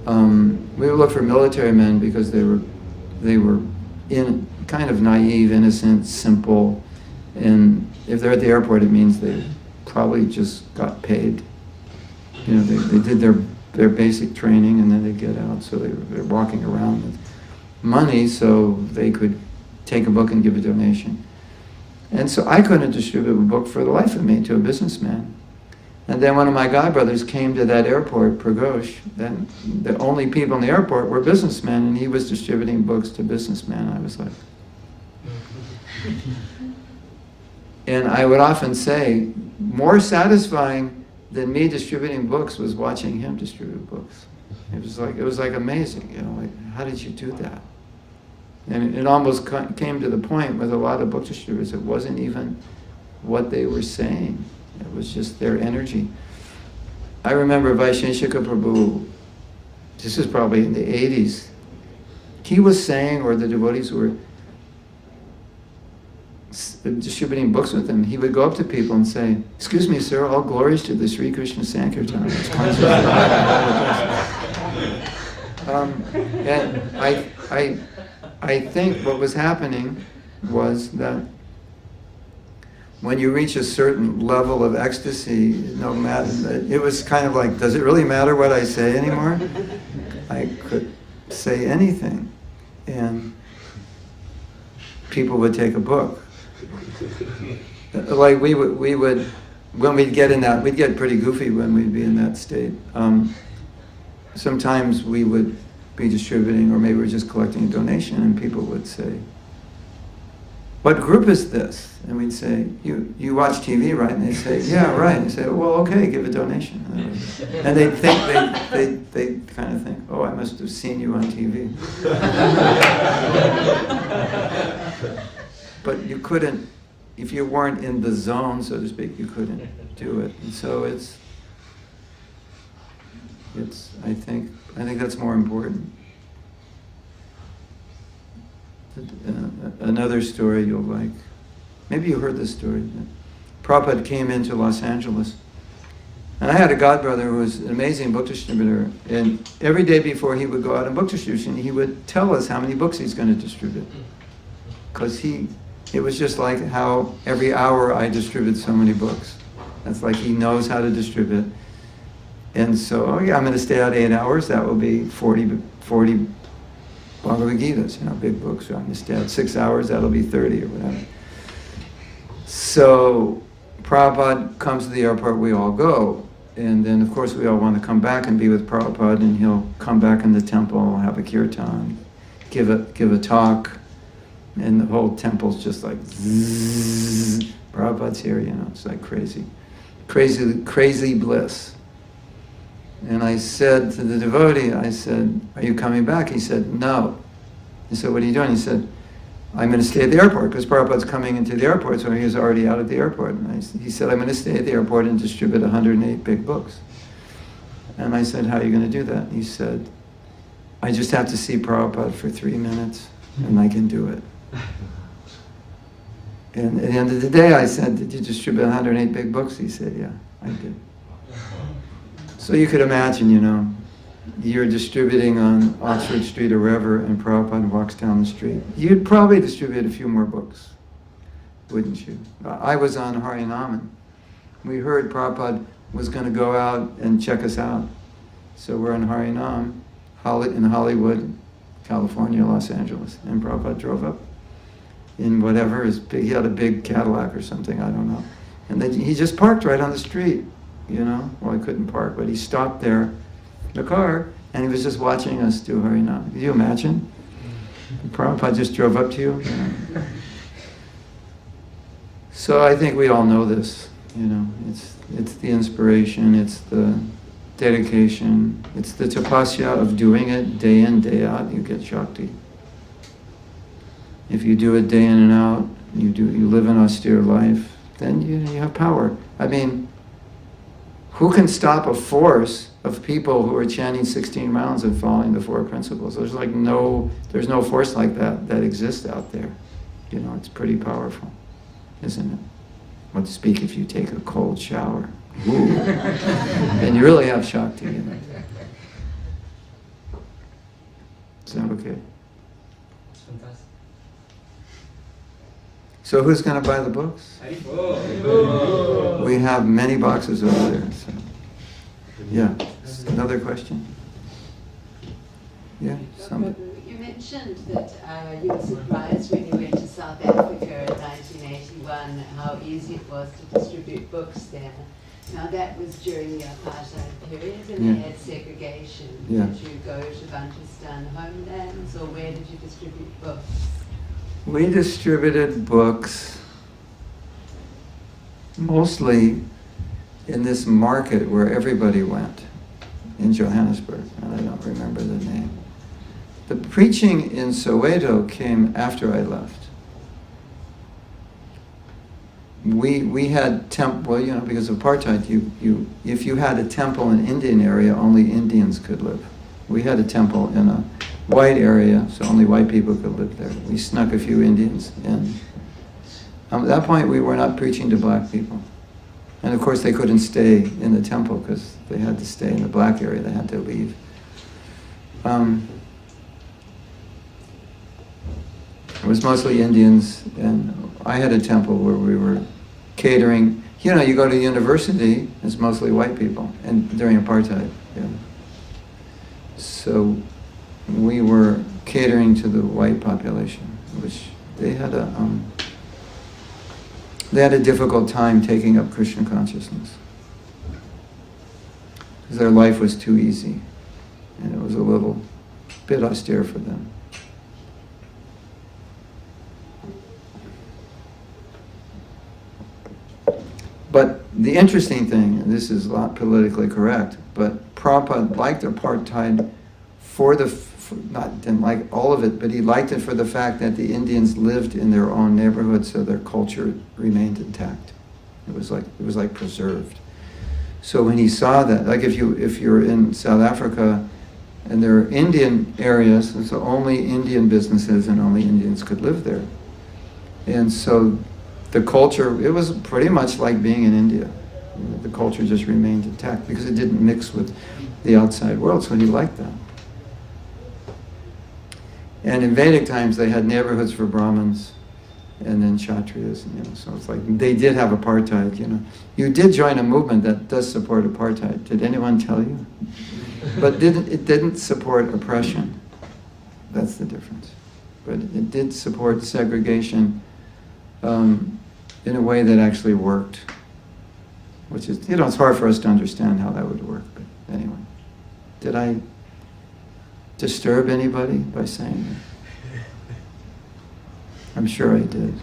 We would look for military men because they were kind of naive, innocent, simple, and if they're at the airport, it means they probably just got paid. They did their basic training and then they get out, so they're walking around with money so they could take a book and give a donation. And so I couldn't distribute a book for the life of me to a businessman. And then one of my godbrothers came to that airport, Pragosh. Then the only people in the airport were businessmen, and he was distributing books to businessmen. I was like... And I would often say, more satisfying than me distributing books was watching him distribute books. It was like amazing, you know, like, how did you do that? And it almost came to the point with a lot of book distributors, it wasn't even what they were saying. It was just their energy. I remember Vaisheshika Prabhu, this is probably in the 80s, he was saying, or the devotees were distributing books with him, he would go up to people and say, "Excuse me, sir, all glories to the Sri Krishna Sankirtan." And I think what was happening was that when you reach a certain level of ecstasy, no matter, it was kind of like, does it really matter what I say anymore? I could say anything, and people would take a book. Like we would, when we'd get in that, we'd get pretty goofy when we'd be in that state. Sometimes we would be distributing, or maybe we're just collecting a donation, and people would say, "What group is this?" And we'd say, you watch TV, right? And they'd say, "Yeah, right." And they'd say, "Well, okay, give a donation." And they'd think, they kind of think, "Oh, I must have seen you on TV." But you couldn't, if you weren't in the zone, so to speak, you couldn't do it. And so it's I think that's more important. Another story you'll like. Maybe you heard this story. Prabhupada came into Los Angeles, and I had a godbrother who was an amazing book distributor, and every day before he would go out on book distribution, he would tell us how many books he's going to distribute. Because it was just like how every hour I distribute so many books. That's like he knows how to distribute. And so, oh yeah, I'm going to stay out 8 hours, that will be 40 Bhagavad Gitas, you know, big books. So I'm going to stay out 6 hours, that'll be 30 or whatever. So Prabhupada comes to the airport, we all go. And then, of course, we all want to come back and be with Prabhupada, and he'll come back in the temple, have a kirtan, give a talk, and the whole temple's just like, zzz, Prabhupada's here, you know, it's like crazy bliss. And I said to the devotee, I said, "Are you coming back?" He said, "No." I said, "What are you doing?" He said, "I'm going to stay at the airport," because Prabhupada's coming into the airport, so he was already out at the airport. And he said, "I'm going to stay at the airport and distribute 108 big books." And I said, "How are you going to do that?" He said, "I just have to see Prabhupada for 3 minutes, and I can do it." And at the end of the day, I said, "Did you distribute 108 big books?" He said, "Yeah, I did." So you could imagine, you know, you're distributing on Oxford Street or wherever, and Prabhupada walks down the street. You'd probably distribute a few more books, wouldn't you? I was on Harinam, and we heard Prabhupada was going to go out and check us out. So we're in Harinam, in Hollywood, California, Los Angeles, and Prabhupada drove up in whatever, he had a big Cadillac or something, I don't know. And then he just parked right on the street, you know? Well, he couldn't park, but he stopped there, the car, and he was just watching us do Harinam. Can you imagine? Prabhupada just drove up to you. So I think we all know this, you know. It's the inspiration, it's the dedication, it's the tapasya of doing it day in, day out, you get Shakti. If you do it day in and out, you live an austere life, then you have power. I mean, who can stop a force of people who are chanting 16 rounds and following the 4 principles? There's no force like that exists out there. You know, it's pretty powerful, isn't it? What to speak if you take a cold shower. Ooh. Then you really have Shakti, you know. Is that okay? Fantastic. So who's going to buy the books? We have many boxes over there. So. Yeah. Another question? Yeah. You mentioned that you were surprised when you went to South Africa in 1981 everyone how easy it was to distribute books there. Now that was during the apartheid period, and Yeah. they had segregation. Yeah. Did you go to Bantustan homelands, or where did you distribute books? We distributed books mostly in this market where everybody went in Johannesburg, and I don't remember the name. The preaching in Soweto came after I left. We had well, you know, because of apartheid, if you had a temple in Indian area, only Indians could live. We had a temple in a white area, so only white people could live there. We snuck a few Indians in. At that point, we were not preaching to black people. And of course, they couldn't stay in the temple because they had to stay in the black area. They had to leave. It was mostly Indians, and I had a temple where we were catering. You know, you go to university, it's mostly white people, and during apartheid. Yeah. So we were catering to the white population, which they had a difficult time taking up Krishna consciousness because their life was too easy, and it was a little bit austere for them. But the interesting thing, and this is not politically correct, but Prabhupada liked apartheid didn't like all of it, but he liked it for the fact that the Indians lived in their own neighborhood, so their culture remained intact. It was like preserved. So when he saw that, like if you're in South Africa and there are Indian areas, and so only Indian businesses and only Indians could live there. And so the culture, it was pretty much like being in India. The culture just remained intact because it didn't mix with the outside world, so he liked that. And in Vedic times, they had neighborhoods for Brahmins and then Kshatriyas, you know, so it's like they did have apartheid, you know. You did join a movement that does support apartheid. Did anyone tell you? But it didn't support oppression. That's the difference. But it did support segregation in a way that actually worked, which is, you know, it's hard for us to understand how that would work, but anyway. Did I disturb anybody by saying that? I'm sure I did.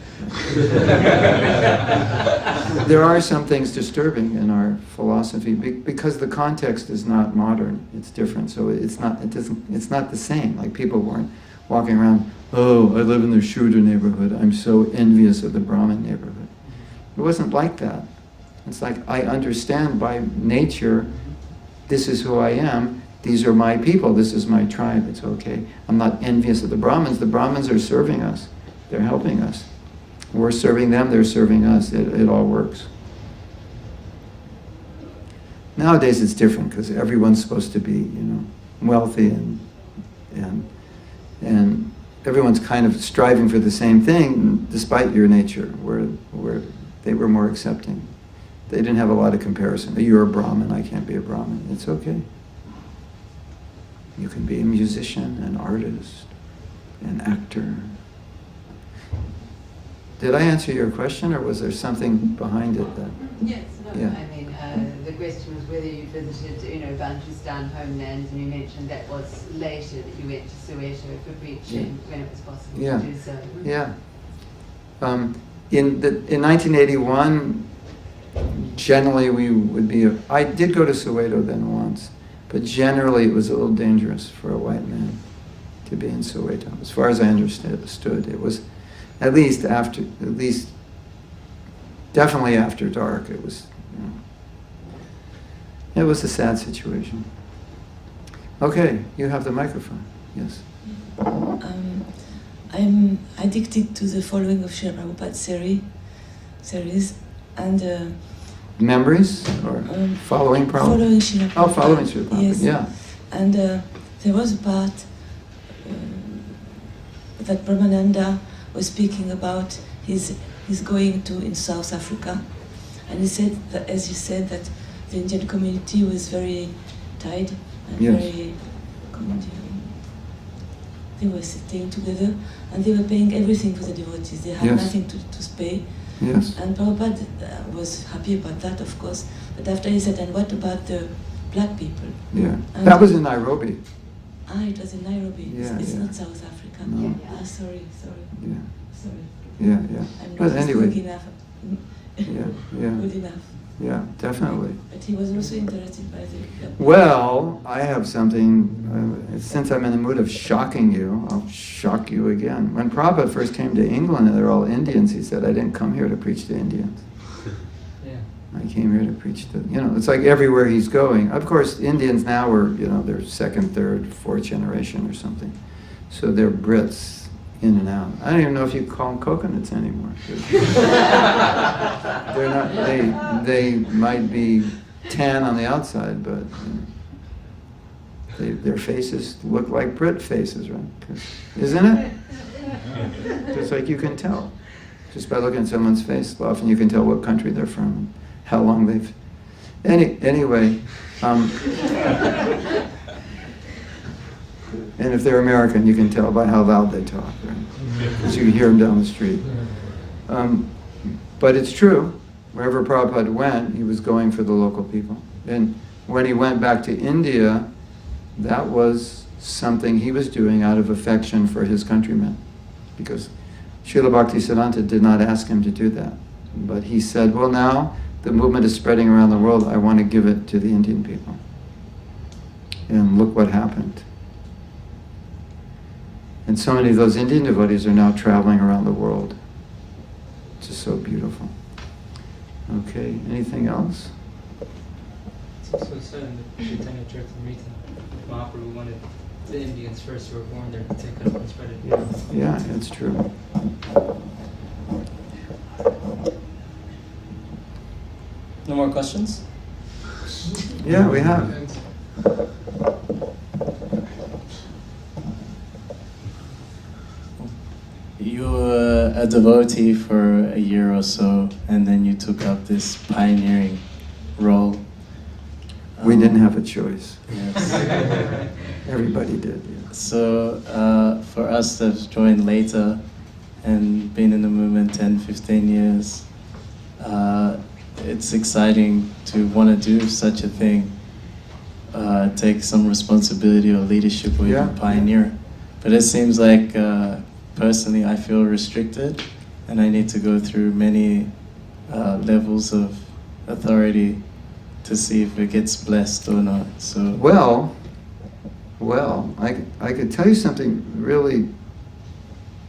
There are some things disturbing in our philosophy because the context is not modern, it's different, so it's not the same. Like people weren't walking around, oh, I live in the Shudra neighborhood, I'm so envious of the Brahmin neighborhood. It wasn't like that. It's like, I understand by nature, this is who I am, these are my people, this is my tribe, it's okay. I'm not envious of the Brahmins are serving us, they're helping us. We're serving them, they're serving us, it all works. Nowadays it's different because everyone's supposed to be, you know, wealthy and everyone's kind of striving for the same thing despite your nature, where they were more accepting. They didn't have a lot of comparison. You're a Brahmin, I can't be a Brahmin. It's okay. You can be a musician, an artist, an actor. Did I answer your question, or was there something behind it that? Yes, no, Yeah. I mean, the question was whether you visited, you know, Bantustan homelands, and you mentioned that was later that you went to Soweto for preaching when it was possible Yeah. to do so. Yeah. In 1981, generally we would be, I did go to Soweto then once, but generally it was a little dangerous for a white man to be in Soweto. As far as I understood, it was definitely after dark, it was, you know, it was a sad situation. Okay, you have the microphone, yes. I'm addicted to the following of Srila Prabhupada's series and Memories or following Prabhupada? following Srila Prabhupada. Oh, following Srila Prabhupada, yes. yeah. And there was a part that Brahmananda was speaking about his going to in South Africa, and he said that, as you said, that the Indian community was very tied and Yes. very they were sitting together and they were paying everything for the devotees. They had Yes. nothing to pay, Yes. And Prabhupada was happy about that, of course. But after he said, and what about the black people? Yeah. And That was in Nairobi. it was in Nairobi. Yeah, It's yeah. not South Africa. No. Sorry. Yeah. Sorry. Yeah, yeah. I'm But not anyway. good enough. Yeah. Good enough. Yeah, definitely. But he was also interested by the... Well, I have something, since I'm in the mood of shocking you, I'll shock you again. When Prabhupada first came to England, and they're all Indians, he said, I didn't come here to preach to Indians. Yeah. I came here to preach to, it's like everywhere he's going. Of course, Indians now are, they're second, third, fourth generation or something. So they're Brits in and out. I don't even know if you call them coconuts anymore. They're not, they might be tan on the outside, but their faces look like Brit faces, right? Isn't it? Just like you can tell. Just by looking at someone's face, often you can tell what country they're from, how long they've... Anyway, and if they're American, you can tell by how loud they talk, right? Because you can hear them down the street. But it's true. Wherever Prabhupada went, he was going for the local people. And when he went back to India, that was something he was doing out of affection for his countrymen. Because Srila Bhaktisiddhanta did not ask him to do that. But he said, well, now the movement is spreading around the world. I want to give it to the Indian people. And look what happened. And so many of those Indian devotees are now traveling around the world. It's just so beautiful. Okay, anything else? It's also said in the Chaitanya Charitamrita, Mahaprabhu wanted the Indians first who were born there to take it up and spread it. Yeah, it's true. No more questions? Yeah, we have. You were a devotee for a year or so, and then you took up this pioneering role. We didn't have a choice. Yes. Everybody did, yeah. So, for us that have joined later and been in the movement 10, 15 years, it's exciting to want to do such a thing, take some responsibility or leadership or even pioneer. But it seems like, personally, I feel restricted, and I need to go through many levels of authority to see if it gets blessed or not. So Well, I could tell you something really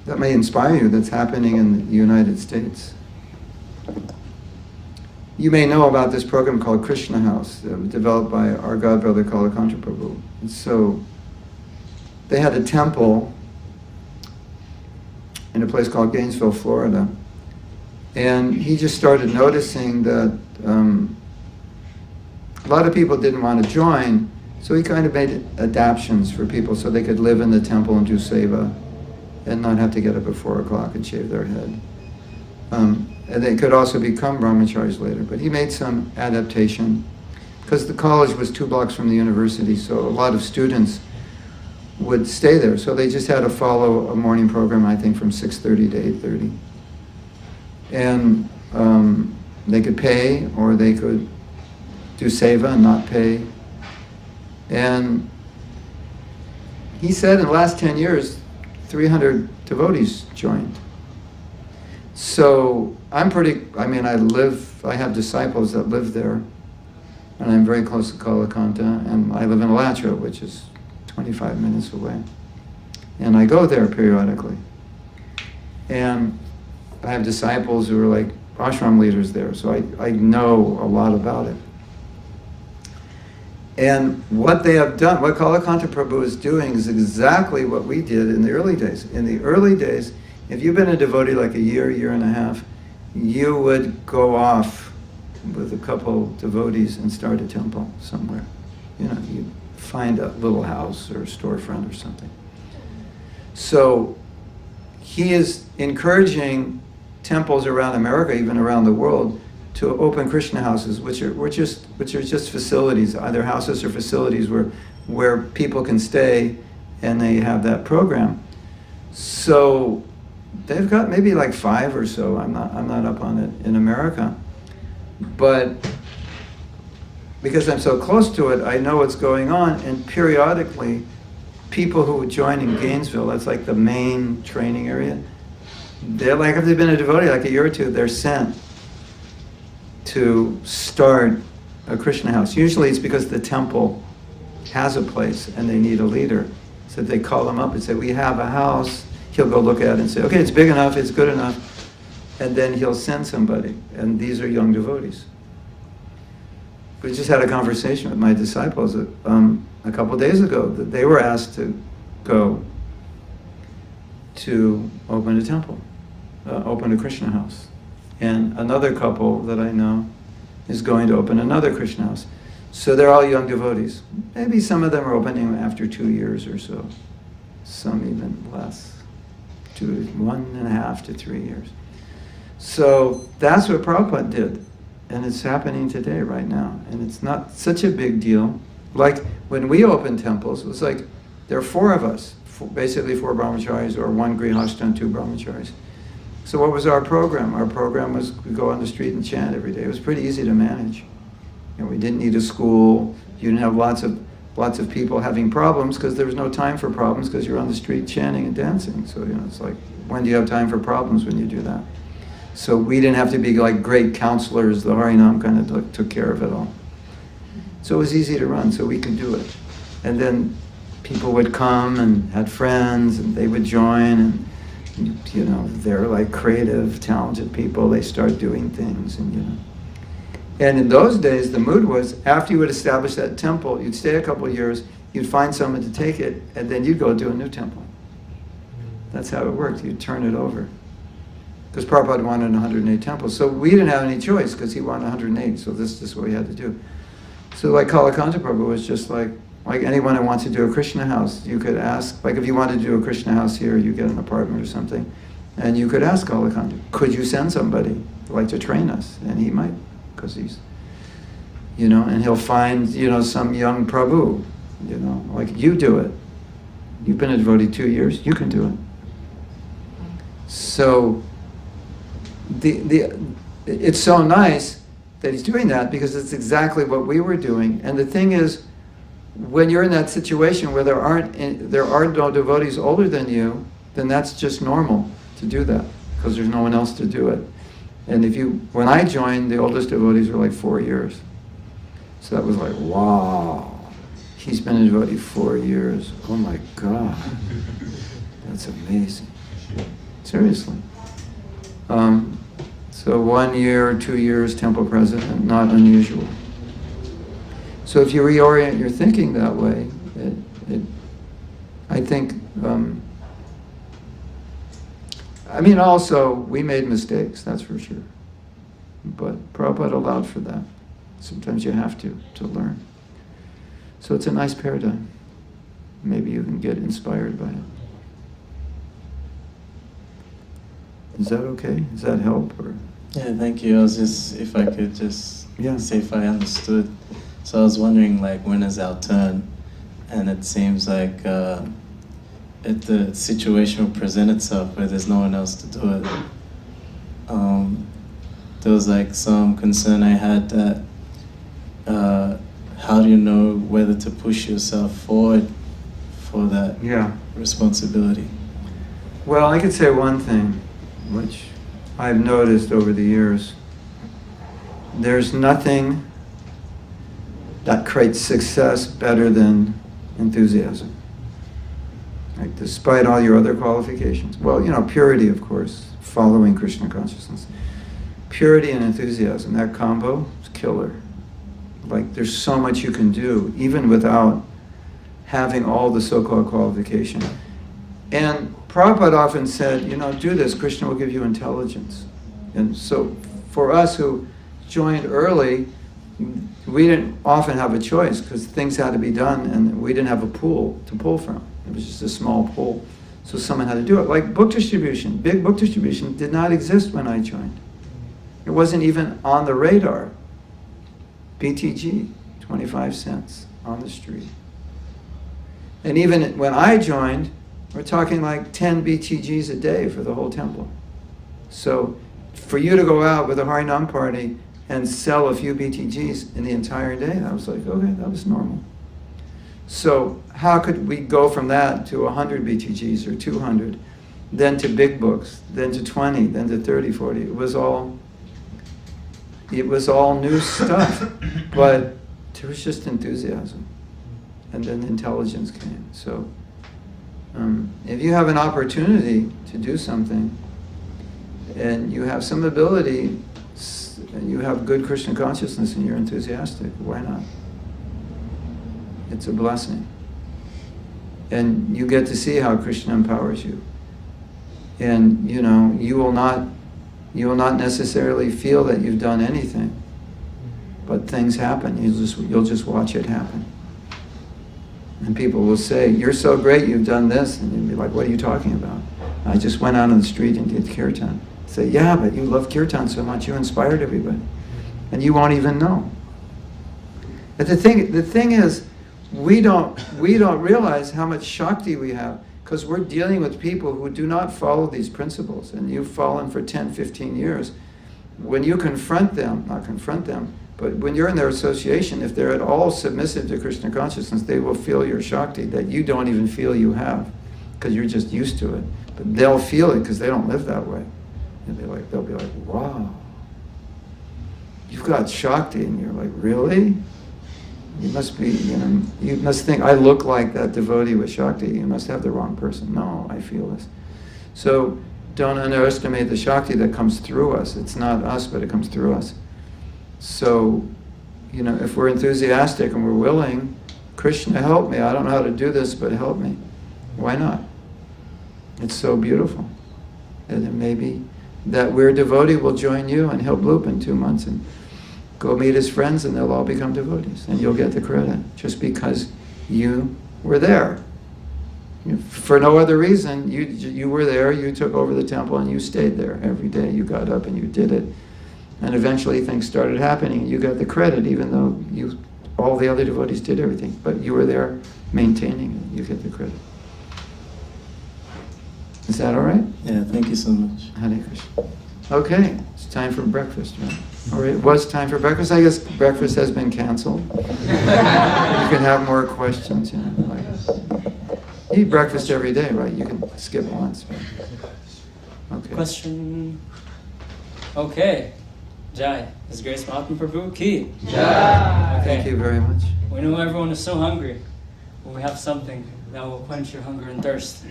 that may inspire you that's happening in the United States. You may know about this program called Krishna House, developed by our godbrother Kalakanta Prabhu. And so they had a temple in a place called Gainesville, Florida. And he just started noticing that a lot of people didn't want to join, so he kind of made adaptions for people so they could live in the temple and do seva and not have to get up at 4 o'clock and shave their head. And they could also become brahmacharis later, but he made some adaptation because the college was 2 blocks from the university, so a lot of students would stay there. So they just had to follow a morning program, I think, from 6:30 to 8:30. And they could pay, or they could do seva and not pay. And he said in the last 10 years, 300 devotees joined. So I have disciples that live there, and I'm very close to Kalakanta, and I live in Alachua, which is 25 minutes away. And I go there periodically. And I have disciples who are like ashram leaders there, so I know a lot about it. And what they have done, what Kalakanta Prabhu is doing is exactly what we did in the early days. In the early days, if you've been a devotee like a year and a half, you would go off with a couple devotees and start a temple somewhere. You'd find a little house or a storefront or something. So he is encouraging temples around America, even around the world, to open Krishna houses, which are just facilities, either houses or facilities where people can stay, and they have that program. So they've got maybe like 5 or so. I'm not up on it in America, but because I'm so close to it, I know what's going on. And periodically, people who would join in Gainesville, that's like the main training area, they're like, if they've been a devotee like a year or two, they're sent to start a Krishna house. Usually it's because the temple has a place and they need a leader. So they call them up and say, we have a house. He'll go look at it and say, okay, it's big enough, it's good enough. And then he'll send somebody. And these are young devotees. We just had a conversation with my disciples a couple of days ago that they were asked to go to open a temple, open a Krishna house. And another couple that I know is going to open another Krishna house. So they're all young devotees. Maybe some of them are opening after 2 years or so. Some even less. 1.5 to 3 years. So that's what Prabhupada did. And it's happening today, right now. And it's not such a big deal. Like when we opened temples, it was like, there are 4 of us, basically 4 brahmacharis or 1 grihastha and 2 brahmacharis. So what was our program? Our program was we go on the street and chant every day. It was pretty easy to manage. You know, we didn't need a school. You didn't have lots of people having problems because there was no time for problems because you're on the street chanting and dancing. So, you know, it's like, when do you have time for problems when you do that? So we didn't have to be like great counselors. The Harinam kind of took care of it all. So it was easy to run, so we could do it. And then people would come and had friends, and they would join, and you know, they're like creative, talented people. They start doing things, and you know. And in those days, the mood was, after you would establish that temple, you'd stay a couple of years, you'd find someone to take it, and then you'd go do a new temple. That's how it worked. You'd turn it over. Because Prabhupada wanted 108 temples. So we didn't have any choice because he wanted 108, so this is what we had to do. So like Kalakanta Prabhu was just like anyone who wants to do a Krishna house, you could ask, like if you wanted to do a Krishna house here, you get an apartment or something, and you could ask Kalakanta, could you send somebody like to train us? And he might, because he's, you know, and he'll find, you know, some young Prabhu, you know, like you do it. You've been a devotee 2 years, you can do it. So, it's so nice that he's doing that because it's exactly what we were doing. And the thing is, when you're in that situation where there are no devotees older than you, then that's just normal to do that because there's no one else to do it. And when I joined, the oldest devotees were like 4 years. So that was like, wow, he's been a devotee 4 years. Oh my God, that's amazing. Seriously. So 1 year, 2 years, temple president, not unusual. So if you reorient your thinking that way, I think, I mean, also, we made mistakes, that's for sure. But Prabhupada allowed for that. Sometimes you have to learn. So it's a nice paradigm. Maybe you can get inspired by it. Is that okay? Does that help? Or? Yeah, thank you. I was just, if I could just say if I understood. So I was wondering, like, when is our turn? And it seems like the situation will present itself where there's no one else to do it. There was like some concern I had that how do you know whether to push yourself forward for that responsibility? Well, I could say one thing, which I've noticed over the years. There's nothing that creates success better than enthusiasm. Like, despite all your other qualifications. Well, you know, purity, of course, following Krishna consciousness. Purity and enthusiasm, that combo is killer. Like, there's so much you can do, even without having all the so-called qualification. And Prabhupada often said, you know, do this, Krishna will give you intelligence. And so for us who joined early, we didn't often have a choice because things had to be done and we didn't have a pool to pull from. It was just a small pool. So someone had to do it. Like book distribution, big book distribution did not exist when I joined. It wasn't even on the radar. BTG, 25 cents on the street. And even when I joined, We're talking like 10 BTGs a day for the whole temple. So for you to go out with a Harinam party and sell a few BTGs in the entire day, I was like, okay, that was normal. So how could we go from that to 100 BTGs or 200, then to big books, then to 20, then to 30, 40? It was all new stuff, but there was just enthusiasm. And then intelligence came. So if you have an opportunity to do something, and you have some ability, and you have good Krishna consciousness, and you're enthusiastic, why not? It's a blessing. And you get to see how Krishna empowers you. And you will not necessarily feel that you've done anything, but things happen. You'll just watch it happen. And people will say, "You're so great, you've done this," and you'll be like, "What are you talking about? I just went out on the street and did kirtan." Say, "Yeah, but you love kirtan so much, you inspired everybody," and you won't even know. But the thing is, we don't realize how much Shakti we have, because we're dealing with people who do not follow these principles, and you've fallen for 10, 15 years. When you confront them, but when you're in their association, if they're at all submissive to Krishna consciousness, they will feel your Shakti that you don't even feel you have, because you're just used to it. But they'll feel it because they don't live that way. And they'll be like, "Wow, you've got Shakti," and you're like, "Really? You must be, you must think I look like that devotee with Shakti. You must have the wrong person." No, I feel this. So don't underestimate the Shakti that comes through us. It's not us, but it comes through us. So, if we're enthusiastic and we're willing, "Krishna, help me. I don't know how to do this, but help me." Why not? It's so beautiful. And then maybe that weird devotee will join you, and he'll bloop in 2 months and go meet his friends, and they'll all become devotees, and you'll get the credit just because you were there. For no other reason, you were there, you took over the temple, and you stayed there every day. You got up and you did it. And eventually things started happening, and you got the credit, even though all the other devotees did everything. But you were there maintaining it. You get the credit. Is that all right? Yeah, thank you so much. Hare Krishna. Okay, it's time for breakfast, right? Or it was time for breakfast. I guess breakfast has been canceled. You can have more questions. You eat breakfast every day, right? You can skip once. Right? Okay. Question. Okay. Jai. His Grace Mahatma Prabhu Ki. Jai. Thank you very much. We know everyone is so hungry, but we have something that will quench your hunger and thirst.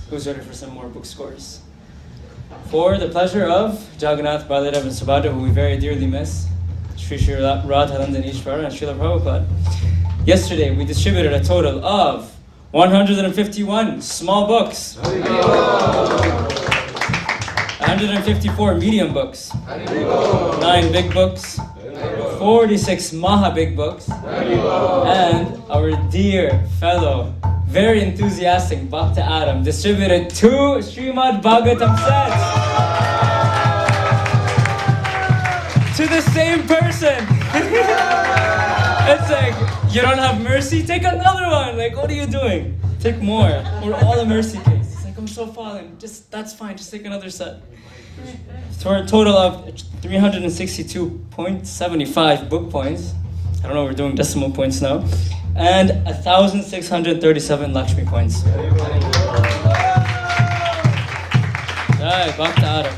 Who's ready for some more book scores? For the pleasure of Jagannath, Baladev, and Subhadra, who we very dearly miss, Sri Sri Radhanandan Ishvara and Srila Prabhupada. Yesterday, we distributed a total of 151 small books, 154 medium books, 9 big books, 46 Maha big books, and our dear fellow, very enthusiastic Bhakta Adam distributed 2 Srimad Bhagavatam sets to the same person. It's like, you don't have mercy? Take another one. Like, what are you doing? Take more. We're all a mercy case. It's like, I'm so fallen. That's fine. Just take another set. For a total of 362.75 book points. I don't know, we're doing decimal points now. And 1,637 Lakshmi points. Right, Bhakta Adam.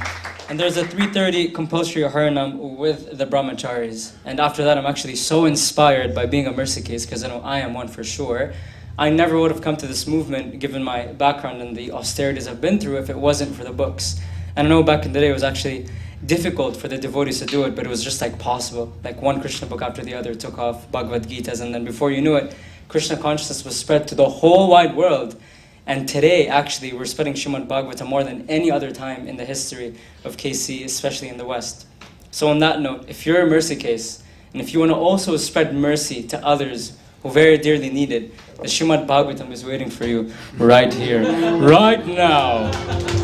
And there's a 3:30 compulsory Harinam with the Brahmacharis. And after that, I'm actually so inspired by being a mercy case, because I know I am one for sure. I never would have come to this movement, given my background and the austerities I've been through, if it wasn't for the books. And I know back in the day it was actually difficult for the devotees to do it, but it was just like possible. Like one Krishna book after the other took off, Bhagavad Gitas, and then before you knew it, Krishna consciousness was spread to the whole wide world. And today, actually, we're spreading Srimad Bhagavatam more than any other time in the history of KC, especially in the West. So on that note, if you're a mercy case, and if you want to also spread mercy to others who very dearly need it, the Srimad Bhagavatam is waiting for you right here, right now.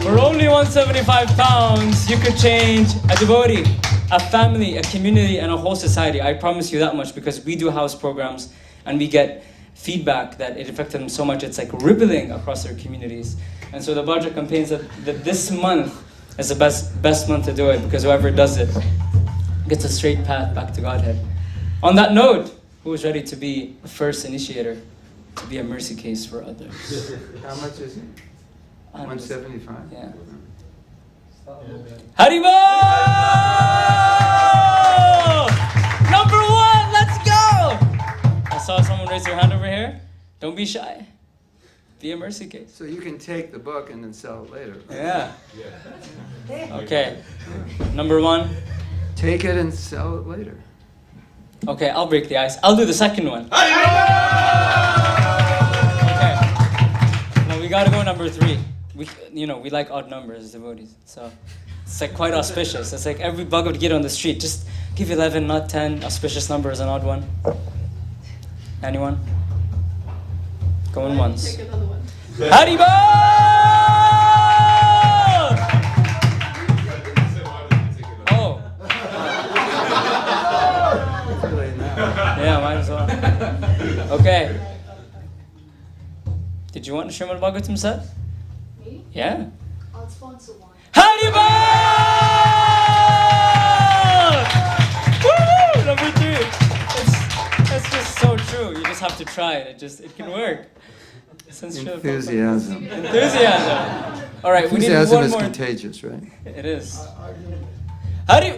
For only 175 pounds, you could change a devotee, a family, a community, and a whole society. I promise you that much, because we do house programs, and we get feedback that it affected them so much, it's like rippling across their communities. And so the Bhaja campaigns that this month is the best month to do it, because whoever does it gets a straight path back to Godhead. On that note, who is ready to be the first initiator, to be a mercy case for others? How much is it? 175? Yeah. Start over. Haribo! Number 1, let's go! I saw someone raise their hand over here. Don't be shy. Be a mercy case. So you can take the book and then sell it later. Yeah. Okay. Number 1. Take it and sell it later. Okay, I'll break the ice. I'll do the second one. Okay. Now we gotta go number 3. We like odd numbers as devotees. So it's like quite auspicious. It's like every Bhagavad Gita on the street. Just give 11, not 10. Auspicious number is an odd one. Anyone? Going once. Take another one. Haribo! Oh. Yeah, might as well. Okay. Did you want to Srimad Bhagavatam set? Me? Yeah. I'll sponsor one. Haribo! Woo! Number 3. That's just so true. You just have to try it. It can work. Enthusiasm. Enthusiasm. All right, we need Enthusiasm one is more. contagious, right? It is.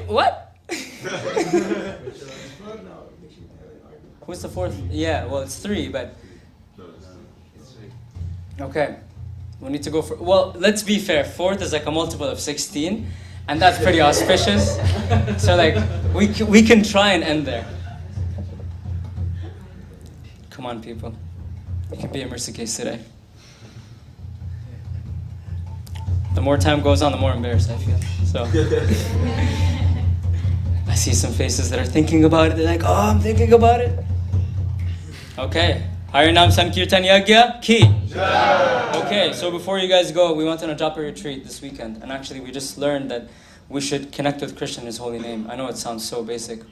What? Who's the 4th? Yeah, well, it's 3, but... Okay. We need to go for... Well, let's be fair. 4th is like a multiple of 16, and that's pretty auspicious. So, like, we can try and end there. Come on, people. You can be a mercy case today. The more time goes on, the more embarrassed I feel. So... I see some faces that are thinking about it. They're like, oh, I'm thinking about it. Okay. Harinam Sankirtan Yagya Ki. Okay, so before you guys go, we went on a japa retreat this weekend. And actually, we just learned that we should connect with Krishna in His holy name. I know it sounds so basic,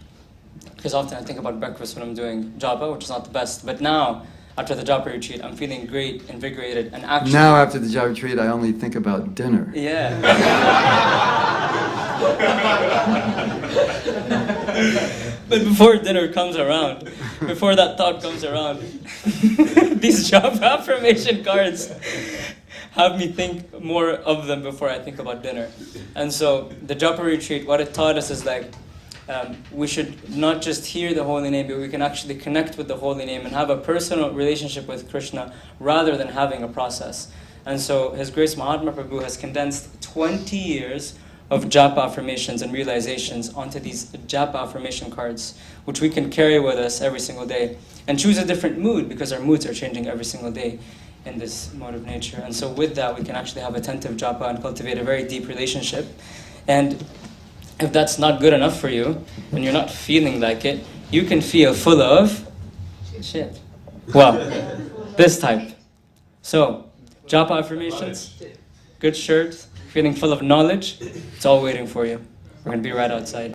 because often I think about breakfast when I'm doing japa, which is not the best. But now, after the japa retreat, I'm feeling great, invigorated, and actually... Now, after the japa retreat, I only think about dinner. Yeah. But before dinner comes around, before that thought comes around, these job affirmation cards have me think more of them before I think about dinner. And so the japa retreat, what it taught us is like, we should not just hear the holy name, but we can actually connect with the holy name and have a personal relationship with Krishna rather than having a process. And so His Grace Mahatma Prabhu has condensed 20 years of japa affirmations and realizations onto these japa affirmation cards, which we can carry with us every single day and choose a different mood, because our moods are changing every single day in this mode of nature. And so with that, we can actually have attentive japa and cultivate a very deep relationship. And if that's not good enough for you, and you're not feeling like it, you can feel full of shit. Well, this type. So, japa affirmations, good shirt, feeling full of knowledge, it's all waiting for you. We're going to be right outside.